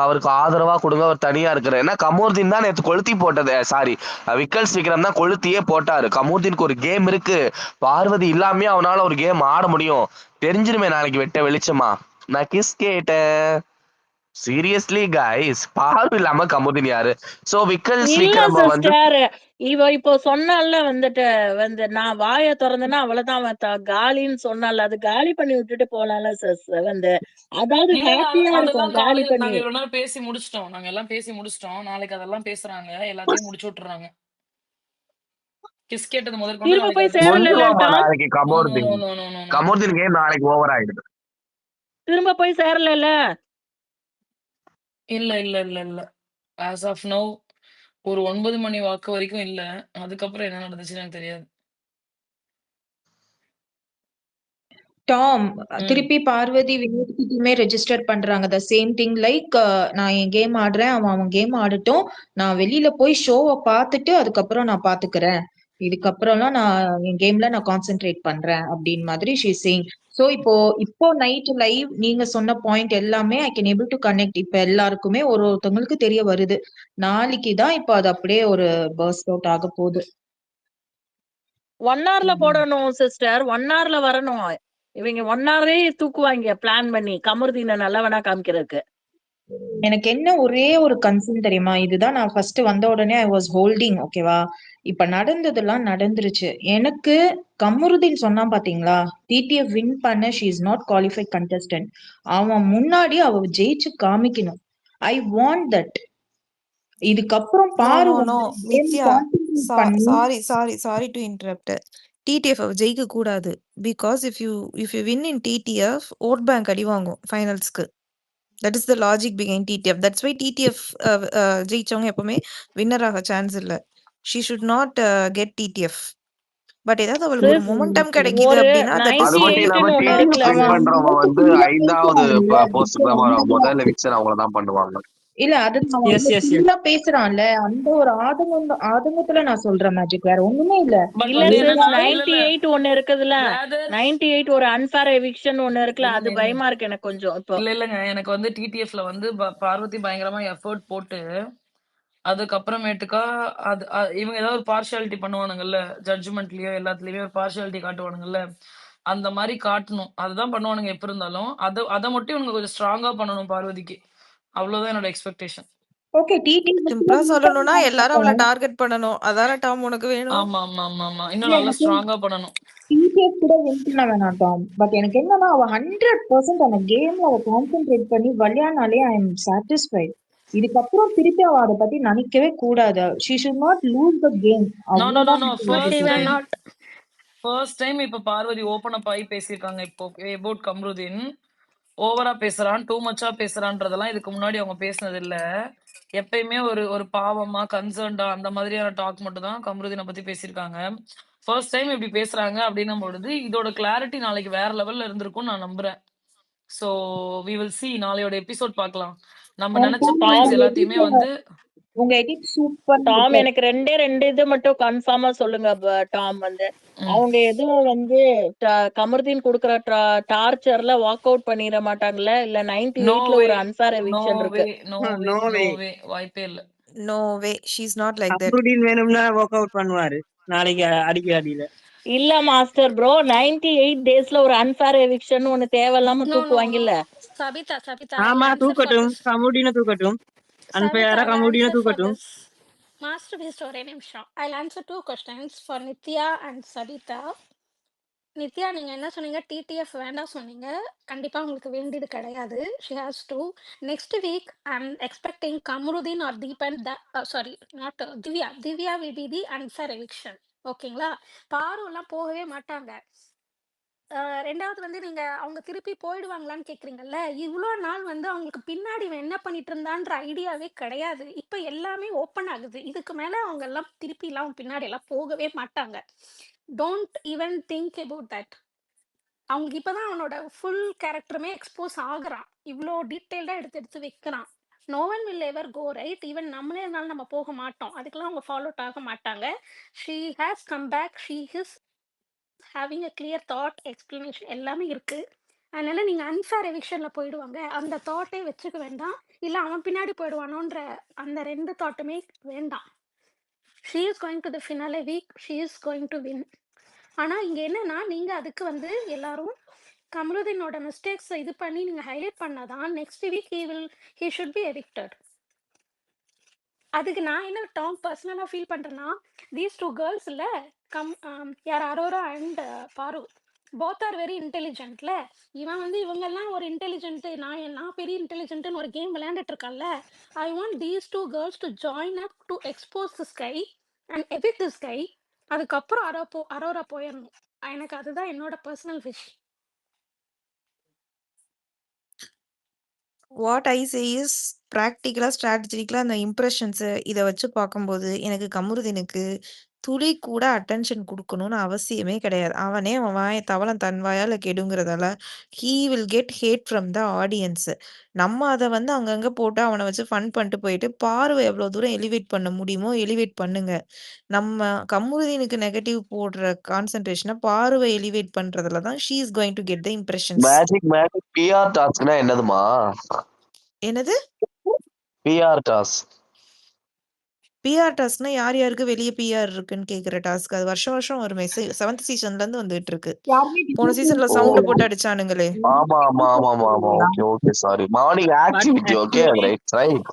அவருக்கு ஆதரவா கொடுங்க, அவர் தனியா இருக்கிறார். ஏன்னா கமூர்த்தின் தான் நேற்று கொளுத்தி போட்டது. சாரி, விக்கல் சீக்கிரம் தான் கொளுத்தியே போட்டாரு. கமூர்த்தினுக்கு ஒரு கேம் இருக்கு. பார்வதி இல்லாமே அவனால ஒரு கேம் ஆட முடியும். தெரிஞ்சிருமே நாளைக்கு வெட்ட வெளிச்சமா. நான் கிஸ் கேட்டேன். சீரியஸ்லி கைஸ், பார்வை இல்லாம கமுதின் யாரு? சோ விக்கல் சீக்கிரம் வந்து இவ இப்போ சொன்னால வந்துட்டு வந்து நான் வாயை திறந்தேன்னா அவ்வளவுதான் காலின்னு சொன்னால, அது காலி பண்ணி விட்டுட்டு போலாம்ல சிஸ். வந்து அதாவது ஹாப்பியா இருக்கும் காலி பண்ணி. நாங்க இவ்வளவு நேரம் பேசி முடிச்சிட்டோம். நாங்க எல்லாம் பேசி முடிச்சிட்டோம். நாளைக்கு அதெல்லாம் பேசுறாங்க, எல்லாத்தையும் முடிச்சு விட்டுறாங்க. கிஸ் கேட்டது முதற்கொண்டு திரும்ப போய் சேரல. நாளைக்கு கமோர்தின் கேம் நாளைக்கு ஓவர் ஆயிடுது. திரும்ப போய் சேரல. இல்ல இல்ல இல்ல இல்ல as of now ஒரு 9 மணி வாக்கு வரைக்கும் இல்ல. அதுக்கப்புறம் என்ன நடந்துச்சுன்னு எனக்கு தெரியாது. டாம் திருப்பி பார்வதி வினோத்கிட்டயுமே ரெஜிஸ்டர் பண்றாங்க. த சேம் திங் லைக் நான் என் கேம் ஆடுறேன், அவன் கேம் ஆடட்டும், நான் வெளியில போய் ஷோவை பார்த்துட்டு அதுக்கப்புறம் நான் பாத்துக்கிறேன், இதுக்கப்புறம்லாம் நான் என் கேம்ல நான் கான்சென்ட்ரேட் பண்றேன் அப்படின்னு மாதிரி ஷீ சேயிங். சோ இப்போ நைட் லைவ் நீங்க சொன்ன பாயிண்ட் எல்லாமே I can able to connect. இப்ப எல்லாருக்குமே ஒருத்தவங்களுக்கு தெரிய வருது. நாளைக்கு தான் இப்போ அது அப்படியே ஒரு பர்ஸ்ட் அவுட் ஆக போகுது. 1 hourல போடணும் சிஸ்டர், 1 hourல வரணும். இவங்க 1 hourே தூக்குவாங்க பிளான் பண்ணி கமருதீனை நல்லவனா காமிக்கிறதுக்கு. எனக்கு என்ன ஒரே ஒரு கன்சர்ன் தெரியுமா? இதுதான் நான் ஃபர்ஸ்ட் வந்த உடனே ஐ வாஸ் ஹோல்டிங். ஓகேவா, இப்ப நடந்ததெல்லாம் நடந்துருச்சு. எனக்கு கமருதீன் சொன்னா பாத்தீங்களா, டிடிஎஃப் வின் பண்ண she is not qualified contestant. அவன் முன்னாடி அவ ஜெயிச்சு காமிக்கணும். I want that. இதுக்கப்புறம் பாரு சாரி டு இன்டரப்ட். டிடிஎஃப் ஜெயிக்க கூடாது. Because if you win in TTF vote bank அடி வாங்கும் ஃபைனல்ஸ்க்கு. That is the logic behind TTF. That's why TTF ஜெயிச்சவங்க எப்பவுமே வின்னர் ஆக சான்ஸ் இல்ல. She should not get TTF. But ஏதாவது அவளுக்கு ஒரு மொமெண்டம் கிடைக்குது அப்படின்னா அது மட்டும் இல்லாம டிடிஎஃப் வின் பண்றவங்க வந்து 5வது போஸ்ட் தான் முதல்ல விக்சர் அவங்கள தான் பண்ணுவாங்க. இல்ல அது நான் எஸ் வந்து எஸ் எஸ் ஃபுல்லா பேசுறான்ல அந்த ஒரு ஆதங்கத்துல நான் சொல்றேன் மேஜிக், வேற ஒண்ணுமே இல்ல. பட் இல்ல வந்து சிஸ் என்னன்னா இல்ல 98 ஒண்ணு இருக்குதுல்ல, ரேதர் 98 ஒரு அன்ஃபேர் எவிக்ஷன் ஒண்ணு இருக்குல்ல, அது இல்லைங்க பயமா இருக்கு எனக்கு கொஞ்சம் இப்போ. இல்லைங்க எனக்கு வந்து டிடிஎஃப்ல வந்து பார்வதி பயங்கரமா எஃபர்ட் போட்டு அதுக்கப்புறமேட்டுக்கா இவங்க ஏதாவது ஒரு பார்ஷியாலிட்டி பண்ணுவானுங்கல்ல, ஜட்ஜ்மெண்ட்லயோ எல்லாத்துலயுமே ஒரு பார்ஷியாலிட்டி காட்டுவானுங்கல்ல, அந்த மாதிரி காட்டணும். அதுதான் பண்ணுவானுங்க எப்ப இருந்தாலும். அதை மட்டும் இவனுங்க கொஞ்சம் ஸ்ட்ராங்கா பண்ணணும் பார்வதிக்கு. அவ்வளவுதான் என்னோட எக்ஸ்பெக்டேஷன். ஓகே டிடிஎஃப் சிம்பிளா சொல்லணும்னா எல்லாரும் அவளை டார்கெட் பண்ணணும். அதான டாம் உனக்கு வேணும். ஆமா ஆமா ஆமா ஆமா இன்னும் நல்லா ஸ்ட்ராங்கா பண்ணணும். டிடிஎஃப் கூட வின் பண்ண வேணாம் டாம். பட் எனக்கு என்னன்னா அவ 100% அந்த கேம்ல அவ கான்சென்ட்ரேட் பண்ணி விளையாடினாலே ஐ எம் சாட்டிஸ்ஃபைட். இதுக்கப்புறம் திருப்பி அவ அதை பத்தி நினைக்கவே கூடாது. She should not lose the game. No no no அவ்வளவுதான் நோ எனக்கு ஃபர்ஸ்ட் இருக்கு. டைம் ஃபர்ஸ்ட் டைம் இப்ப பார்வதி ஓபன் அப் ஆகி பேசியிருக்காங்க. இப்போ அபவுட் கம்ருதீன் ஓவரா பேசுறான், டூ மச்சா பேசுறான்றதெல்லாம் இதுக்கு முன்னாடி அவங்க பேசினது இல்ல. எப்பயுமே ஒரு ஒரு பாவமா கன்சர்ன்டா அந்த மாதிரியான டாக் மட்டும் தான் கம்ருதீனை பத்தி பேசியிருக்காங்க. ஃபர்ஸ்ட் டைம் இப்படி பேசுறாங்க அப்படின்னும் பொழுது இதோட கிளாரிட்டி நாளைக்கு வேற லெவல்ல இருந்திருக்கும் நான் நம்புறேன். சோ வி வில் see நாளையோட எபிசோட் பார்க்கலாம். நம்ம And நினைச்ச Tom, பாயிண்ட்ஸ் உங்க எல்லாத்தையுமே edit- வந்து உங்க எடிட் சூப்பர் டாம் எனக்கு ரெண்டு இது மட்டும் கன்ஃபார்மா சொல்லுங்க டாம் வந்து அவங்க எதுவும் வந்து கமருதீன் குடுக்கற டார்ச்சர்ல வாக் அவுட் பண்ணிட மாட்டாங்கல்ல, இல்ல நோ 98ல வே ஒரு அன்ஃபேர் நோ எவிக்ஷன் வே இருக்கு. No way no no way. Way வாய்ப்பே இல்ல. No way, she is not like that. Kamarudeen வேணும்னா ஒர்க் அவுட் பண்ணுவாரு நாளைக்கு அடிக்கடியில. இல்ல மாஸ்டர் ப்ரோ 98 டேஸ்ல ஒரு அன்ஃபேர் எவிக்ஷன் ஒண்ணு தேவையில்லாம No, no, no. தூக்குவாங்கல்ல. Sabita, I'll ஆமா answer for தூக்கட்டும், this. கம்ருதீனை தூக்கட்டும், அன்பேரா I'll கம்ருதீனை answer for தூக்கட்டும். this. Masterpiece ஒரே நிமிஷம். I'll answer 2 questions for Nithya and Sabita. Nithya நீங்க என்ன சொன்னீங்க? டிடிஎஃப் வேண்டாம் சொன்னீங்க. கண்டிப்பா உங்களுக்கு வேண்டியது கிடையாது. She has to. Next week I am expecting Kamarudeen or Deepan sorry not Divya will be the unfair eviction. ஓகேங்களா? பாருலாம் போகவே மாட்டாங்க. ரெண்டாவது வந்து நீங்க அவங்க திருப்பி போயிடுவாங்களான்னு கேக்குறீங்கல்ல, இவ்வளோ நாள் வந்து அவங்களுக்கு பின்னாடி இவன் என்ன பண்ணிட்டு இருந்தான்ற ஐடியாவே கிடையாது. இப்ப எல்லாமே ஓப்பன் ஆகுது. இதுக்கு மேல அவங்க எல்லாம் திருப்பி எல்லாம் பின்னாடி எல்லாம் போகவே மாட்டாங்க. Don't even think about that. அவங்களுக்கு இப்பதான் அவனோட ஃபுல் கேரக்டருமே எக்ஸ்போஸ் ஆகுறான். இவ்வளோ டீட்டெயில்டா எடுத்து எடுத்து வைக்கிறான். No one will ever go right. Even நம்மளே இருந்தாலும் நம்ம போக மாட்டோம். அதுக்கெல்லாம் அவங்க ஃபாலோ ஆக மாட்டாங்க. She has come back. She his having a clear thought explanation எல்லாமே இருக்கு. அதனால நீங்க அன்ஃபேர் எவிக்ஷன்ல போயிடுவாங்க அந்த தாட்டே வச்சுக்க வேண்டாம். இல்ல அவன் பின்னாடி போயிடுவானோன்ற அந்த 2 தாட்டுமே வேண்டாம். She is going to the finale week. She is going to win. ஆனா இங்க என்னன்னா நீங்க அதுக்கு வந்து எல்லாரும் கமருதீனோட மிஸ்டேக்ஸ் இது பண்ணி நீங்க ஹைலைட் பண்ணாதான் next week he should be evicted. அதுக்கு நான் என்ன டாம் பர்சனலா ஃபீல் பண்றேன்னா, தீஸ் 2 கேர்ள்ஸ் இல்ல யார் அரோரா அண்ட் பாரு போத் ஆர் வெரி இன்டெலிஜென்ட்ல. இவன் வந்து இவங்கெல்லாம் ஒரு இன்டெலிஜென்ட், நான் பெரிய இன்டெலிஜென்ட்னு ஒரு கேம் விளையாண்டுட்டு இருக்கான்ல. I want these 2 girls to join up to expose this guy and evict this guy. அதுக்கப்புறம் அரோரா போயிடணும். எனக்கு அதுதான் என்னோட personal wish. What I say is ப்ராக்டிக்கலா, ஸ்ட்ராட்டஜிக்கலா அந்த இம்ப்ரெஷன்ஸு இத வச்சு பார்க்கும்போது, எனக்கு கமருதீனுக்கு துளி கூட அட்டென்ஷன் குடுக்கணும்னு அவசியமே கிடையாது. அவனே அவன் வாய தவளம் தன் வாயால கெடுங்கிறதால, he will get hate from the audience. நம்ம அத வந்து அங்கங்க போட்டு அவன வச்சு ஃபன் பண்ணிட்டு போயிட்டு, பார்வை எவ்வளோ தூரம் எலிவேட் பண்ண முடியுமோ எலிவேட் பண்ணுங்க. நம்ம கமருதீனுக்கு நெகட்டிவ் போடுற கான்சன்ட்ரேஷன பார்வை எலிவேட் பண்றதுல தான் she is going to get the impressions. Magic PR டாஸ்க்னா என்னதுமா? என்னது? PR task. பிஆர் டாஸ்க்னா யார் யாருக்கு வெளிய பிஆர் இருக்குன்னு கேக்குற டாஸ்க். அது வருஷம் வருமே. 7th சீசன்ல இருந்து வந்துட்டு இருக்கு. போன சீசன்ல சவுண்ட் போட்டு அடிச்சானுங்களே. ஆமா. Okay sorry. Morning activity. Okay right.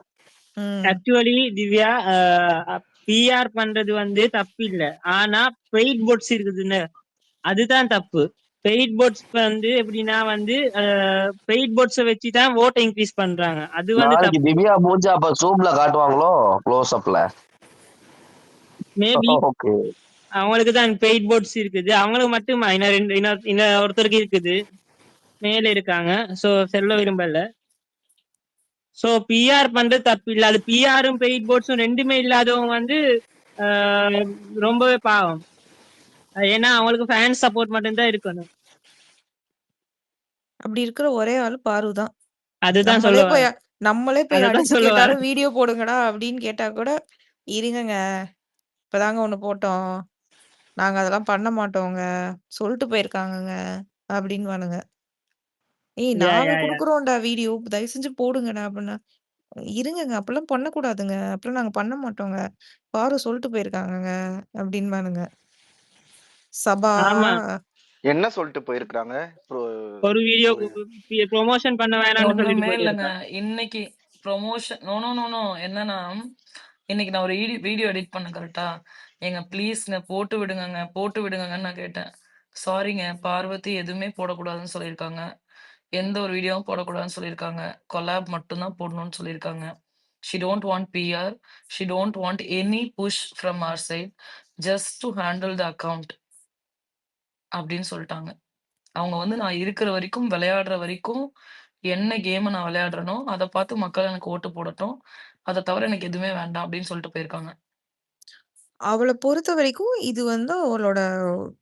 Actually Divya PR பண்றது வந்து தப்பு இல்ல. ஆனா பெய்ட் போட்ஸ் இருக்குதுன்னு அதுதான் தப்பு. பெய்ட் போட்ஸ் வந்து எப்படின்னா வந்து பெய்ட் போட்ஸை வச்சுதான் ஓட்டை இன்க்ரீஸ் பண்றாங்க. அது வந்து நாளைக்கு திவ்யா மூஞ்சா அப்ப ஜூம்ல காட்டுவாங்களோ க்ளோஸ் அப்ல? Maybe okay. அவங்களுக்கு தான் பெய்ட் போட்ஸ் இருக்குது. அவங்களுக்கு மட்டுமா இன்னும் ஒருத்தருக்கு இருக்குது, மேல இருக்காங்க. சோ செல்ல விரும்பல. சோ பிஆர் பண்றது தப்பு இல்ல. அது பிஆரும் பெய்ட் போட்ஸும் ரெண்டுமே இல்லாதவங்க வந்து ரொம்பவே பாவம். ஏன்னா அவங்களுக்கு ஃபேன் சப்போர்ட் மட்டும்தான் இருக்கணும். அப்படி இருக்கிற ஒரே ஆள் பாரு தான். அதுதான் நம்மளே போய் நம்மளே போய் அததான் அடிச்சு சொல்ல வரேன். கேட்டாலும் வீடியோ போடுங்கடா அப்படின்னு கேட்டா கூட, இருங்கங்க இப்பதாங்க ஒண்ணு போட்டோம். நாங்க அதெல்லாம் பண்ண மாட்டோங்க. சொல்லிட்டு போயிருக்காங்கங்க அப்படின்னுவானுங்க. ஏய் யா நாங்க யா யா குடுக்குறோம்டா வீடியோ. தயவு செஞ்சு போடுங்கடா அப்படின்னா, இருங்கங்க அப்பலாம் பண்ணக்கூடாதுங்க. அப்பலாம் நாங்க பண்ண மாட்டோங்க. பாரு சொல்லிட்டு போயிருக்காங்கங்க அப்படின்பானுங்க. சபா! ஆமா. என்ன சொல்லிட்டு போயிருக்காங்க? ஒரு வீடியோ ப்ரொமோஷன் பண்ண வேணாம்னு சொல்லிட்டு ஒண்ணுமே இல்லைங்க. போயிருக்கான். இன்னைக்கு promotion no no no no என்னன்னா, இன்னைக்கு நான் ஒரு வீடியோ எடிட் பண்ணேன் கரெக்ட்டா? ஏங்க ப்ளீஸ்ங்க போட்டு விடுங்கங்க, போட்டு விடுங்கங்கன்னு நான் கேட்டேன். சாரிங்க பார்வதி எதுவுமே போடக்கூடாதுன்னு சொல்லியிருக்காங்க. எந்த ஒரு வீடியோவும் போடக்கூடாதுன்னு சொல்லியிருக்காங்க. கொலாப் மட்டும் தான் போடணும்னு சொல்லியிருக்காங்க. She don't want PR. She don't want any push from our side. Just to handle the account அப்படின்னு சொல்லிட்டாங்க. அவங்க வந்து நான் இருக்கிற வரைக்கும், விளையாடுற வரைக்கும், என்ன கேம நான் விளையாடுறேனோ, அத பார்த்து மக்கள் எனக்கு ஓட்டு போடட்டும். அத தவிர எனக்கு எதுவுமே வேண்டாம் அப்படின்னு சொல்லிட்டு போயிருக்காங்க. அவள பொறுத்தவரைக்கும் இது வந்து அவளோட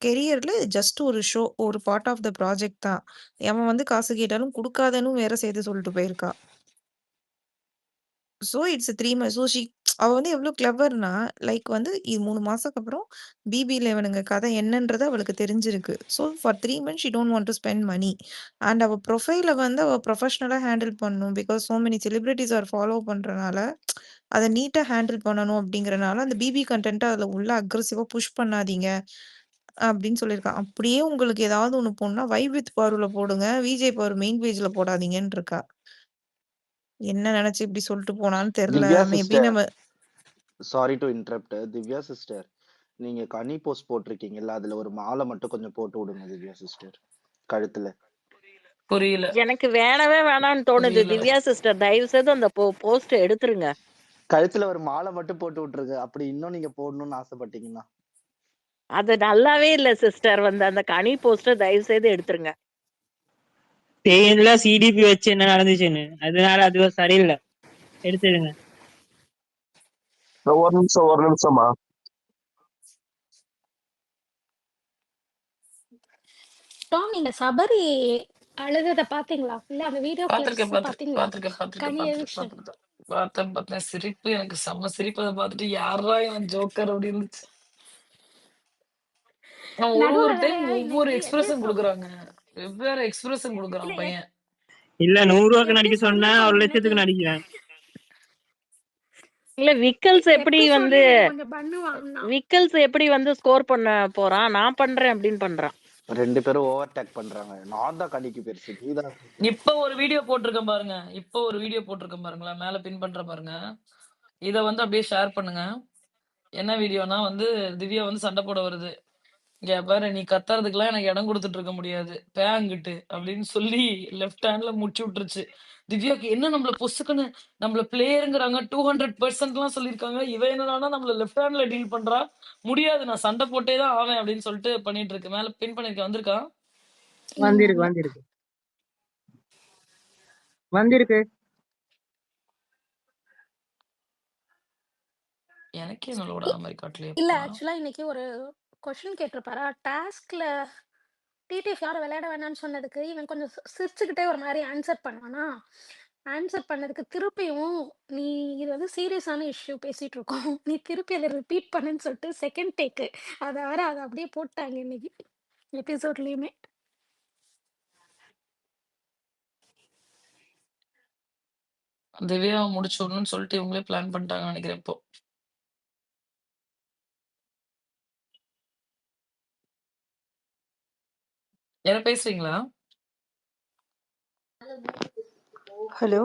கெரியர்ல ஜஸ்ட் ஒரு ஷோ. ஒரு பார்ட் ஆஃப் த ப்ராஜெக்ட் தான். எவன் வந்து காசு கேட்டாலும் குடுக்காதன்னு வேற சேர்த்து சொல்லிட்டு போயிருக்கா. So it's 3 months. ஸோ அவ வந்து எவ்ளோ கிளவர்னா, லைக் வந்து இது 3 மாசத்துக்கு அப்புறம் BB11 கதை என்னன்றது அவளுக்கு தெரிஞ்சிருக்கு. So for 3 months she don't want to spend money. And அவ ப்ரொஃபைல வந்து அவ ப்ரொஃபஷனலா ஹேண்டில் பண்ணணும். Because so many celebrities are follow பண்றனால, அத நீட்டா ஹேண்டில் பண்ணணும் அப்படிங்கிறனால, அந்த BB கன்டென்ட்ட அதுல உள்ள அக்ரெசிவா புஷ் பண்ணாதீங்க அப்படின்னு சொல்லியிருக்கா. அப்படியே உங்களுக்கு ஏதாவது ஒண்ணு போடணும்னா, வைப் வித் பாருல போடுங்க. விஜய் பாரு மெயின் பேஜ்ல போடாதீங்கன்னு இருக்கா. என்ன நெனச்சு இப்படி சொல்லிட்டு போனான்னு தெரியல. திவ்யா மேபி சிஸ்டர், நம்ம sorry to interrupt. Divya sister, நீங்க கனி போஸ்ட் போட்டிருக்கீங்கல்ல, அதுல ஒரு மாலை மட்டும் கொஞ்சம் போட்டு விடுங்க திவ்யா சிஸ்டர், கழுத்துல. புரியல. எனக்கு வேணவே வேணாம்னு தோணுது. புரியல. திவ்யா சிஸ்டர் தயவு செய்து அந்த போஸ்ட் எடுத்துருங்க. கழுத்துல ஒரு மாலை மட்டும் போட்டு விட்டுருங்க. அப்படி இன்னும் நீங்க போடணும்னு ஆசைப்பட்டீங்கன்னா. அது நல்லாவே இல்ல சிஸ்டர். வந்து அந்த கனி போஸ்டர் தயவு செய்து எடுத்துருங்க. தேன்ல சிடிபி வச்சு என்ன நடந்துச்சுன்னு, அதனால அது சரியில்லை. எடுத்துடுங்க. ஒரு நிமிஷமா. டாம் நீங்க சபரி அழுதத பாத்தீங்களா? இல்ல அந்த வீடியோ கிளிப்ஸ் பார்த்திருக்கேன், பாத்தீங்களா? கனி பார்த்திருக்கேன். எவிக்ஷன். பார்த்தேன். சிரிப்பு எனக்கு செம்ம சிரிப்பு. அத பார்த்துட்டு யார்ரா இவன் ஜோக்கர் அப்படின்னு இருந்துச்சு. அவன் ஒரு நடுவுல ஒரு வேற டைம் ஒவ்வொரு இன்னைக்கு எக்ஸ்பிரஷன் குடுக்குறாங்க. வெவ்வேறு எக்ஸ்பிரஷன் குடுக்குறான் இல்ல பையன். இல்ல 100 ரூபாய்க்கு நடிக்க எபிசோட்லயே சொன்னா ஒரு கொஞ்சம் இன்னைக்கு லட்சத்துக்கு நடிக்கிறேன். இல்ல விக்கல்ஸ் எப்படி வந்து எபிசோட்லயே இன்னைக்கு கொஞ்சம் பண்ணு வாங்குனான். விக்கல்ஸ் எப்படி வந்து ஸ்கோர் பண்ண போறான்? நான் பண்றேன் அப்படின்னு பண்றான். 2 பேரும் ஓவர்டேக் பண்றாங்க. நான் தான் கனிக்கு பெருசு, நீதான். இப்ப ஒரு வீடியோ போட்டிருக்கேன் பாருங்களேன். மேல பின் பண்ற பாருங்க. இத வந்து அப்படியே ஷேர் பண்ணுங்க. என்ன வீடியோனா வந்து திவ்யா வந்து சண்டை போட வருது. இங்க பாரு நீ கத்துறதுக்குலாம் எனக்கு இடம் கொடுத்துட்டு இருக்க முடியாது. பேங்கிட்டு அப்படின்னு சொல்லி லெஃப்ட் ஹேண்ட்ல முடிச்சு விட்டுருச்சு. திவ்யாக்கு என்ன நம்மள பொசுக்குன்னு நம்மள பிளேயருங்கிறாங்க 200% சொல்லியிருக்காங்க. இவ என்னன்னா நம்மள லெஃப்ட் ஹேண்ட்ல டீல் பண்றா. முடியாது நான் சண்டை போட்டே தான் ஆவேன் அப்படின்னு சொல்லிட்டு பண்ணிட்டு இருக்கு. மேல பின் பண்ணிருக்க வந்திருக்கா? வந்திருக்கு இல்ல வந்திருக்கு வந்திருக்கு. எனக்கே என்னோட மாதிரி இல்ல காட்டலையப்பா. ஆக்சுவலா இன்னைக்கு ஒரு கொஸ்டின் கேட்டிருப்பாரா டாஸ்க்ல டிடிஎஃப் யாரும் விளையாட வேணாம்னு சொன்னதுக்கு இவன் கொஞ்சம் சிரிச்சுக்கிட்டே ஒரு மாதிரி ஆன்சர் பண்ணுவானா. ஆன்சர் பண்ணதுக்கு திருப்பியும் நீ இது வந்து சீரியஸான இஷ்யூ பேசிட்டு இருக்கோம், நீ திருப்பி அதை ரிப்பீட் பண்ணுன்னு சொல்லிட்டு செகண்ட் டேக்கு அதை வர அதை அப்படியே போட்டாங்க இன்னைக்கு எபிசோட்லயுமே. திவ்யா முடிச்சு விடணும்னு சொல்லிட்டு இவங்களே பிளான் பண்ணிட்டாங்கன்னு நினைக்கிறேன் இப்போ. யாரும் பேசுறீங்களா? ஹலோ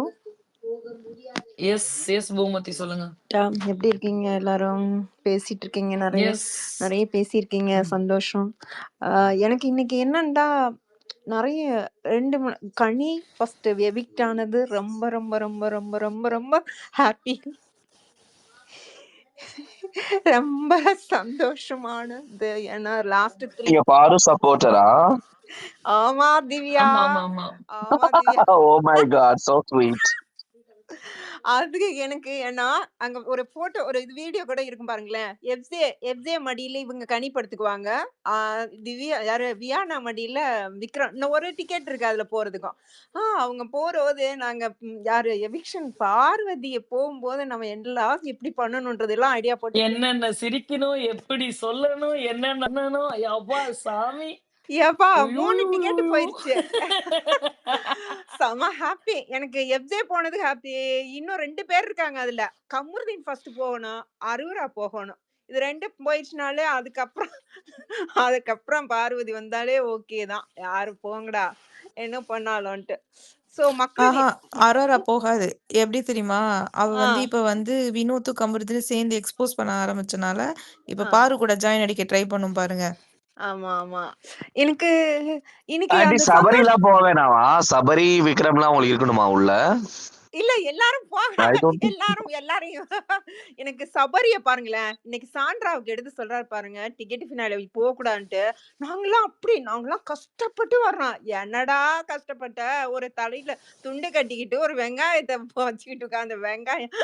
எஸ் பூமதி சொல்லுங்க. டாம், எப்படி இருக்கீங்க? எல்லாரும் பேசிட்டு இருக்கீங்க, நிறைய எஸ். நிறைய பேசியிருக்கீங்க, சந்தோஷம். எனக்கு இன்னைக்கு என்னன்னா நிறைய கனி ஃபர்ஸ்ட் எவிக்ட் ஆனது ரொம்ப ரொம்ப ரொம்ப ரொம்ப ரொம்ப ரொம்ப ஹாப்பி, ரொம்ப சந்தோஷமானது. ஏன்னா லாஸ்ட் 3 நீங்க பாரு சப்போர்ட்டரா? ஆமா திவ்யா, ஆமா ஆமா ஆமா. ஆமா Divya. Oh my God, so sweet. அதுக்கு எனக்கு ஏன்னா அங்க ஒரு போட்டோ ஒரு வீடியோ கூட இருக்கும் பாருங்களேன். எஃப்ஜே மடியில இவங்க கனி படுத்துக்குவாங்க. திவ்யா யாரு வியானா மடியில விக்ரம். இன்னும் ஒரு டிக்கெட் இருக்கு அதுல போறதுக்கும். அவங்க போறது நாங்க யாரு எவிக்ஷன் பார்வதிய போகும்போது நம்ம எல்லாம் எப்படி பண்ணணும்ன்றதெல்லாம் ஐடியா போட்டு என்னென்ன சிரிக்கணும், எப்படி சொல்லணும், என்னென்ன பண்ணணும். யப்பா சாமி! ஏப்பா 3 ஐய்யய்யோ! டிக்கெட் போயிருச்சு. செம ஹாப்பி. எனக்கு எஃப்ஜே போனது ஹாப்பி. இன்னும் 2 பேர் இருக்காங்க அதுல. கமருதீன் ஃபர்ஸ்ட் போகணும். அரோரா போகணும். இது 2 போயிடுச்சுனாலே அதுக்கப்புறம் பார்வதி வந்தாலே ஓகே தான். யாரு போங்கடா. என்ன பண்ணாலும்ன்ட்டு. சோ மக்ருதீன் அரோரா போகாது. எப்படி தெரியுமா? அவ ஆ, இப்ப வினோத்தும் கமருதீனும் சேர்ந்து எக்ஸ்போஸ் பண்ண ஆரம்பிச்சனால, இப்ப ஆ. பாரு கூட ஜாயின் அடிக்க ட்ரை பண்ணும் பாருங்க. ஆமா, ஆமா. எனக்கு இன்னைக்கு ஆண்டி அந்த சபரி சந்தோஷ் எல்லாம் போக வேணாமா? சபரி விக்ரம்லாம் உங்களுக்கு இருக்கணுமா உள்ள? இல்ல எல்லாரும் I don't think. எல்லாரையும் எனக்கு சபரிய பாருங்களேன். இன்னைக்கு சாண்ட்ராவுக்கு எடுத்து சொல்றாரு பாருங்க. டிக்கெட் ஃபினாலே போக கூடாதுன்ட்டு. நாங்களாம் கஷ்டப்பட்டு வர்றோம். என்னடா கஷ்டப்பட்ட? ஒரு தலையில துண்டு கட்டிக்கிட்டு ஒரு வெங்காயத்தை வச்சுக்கிட்டு உட்கார்ந்து வெங்காயம்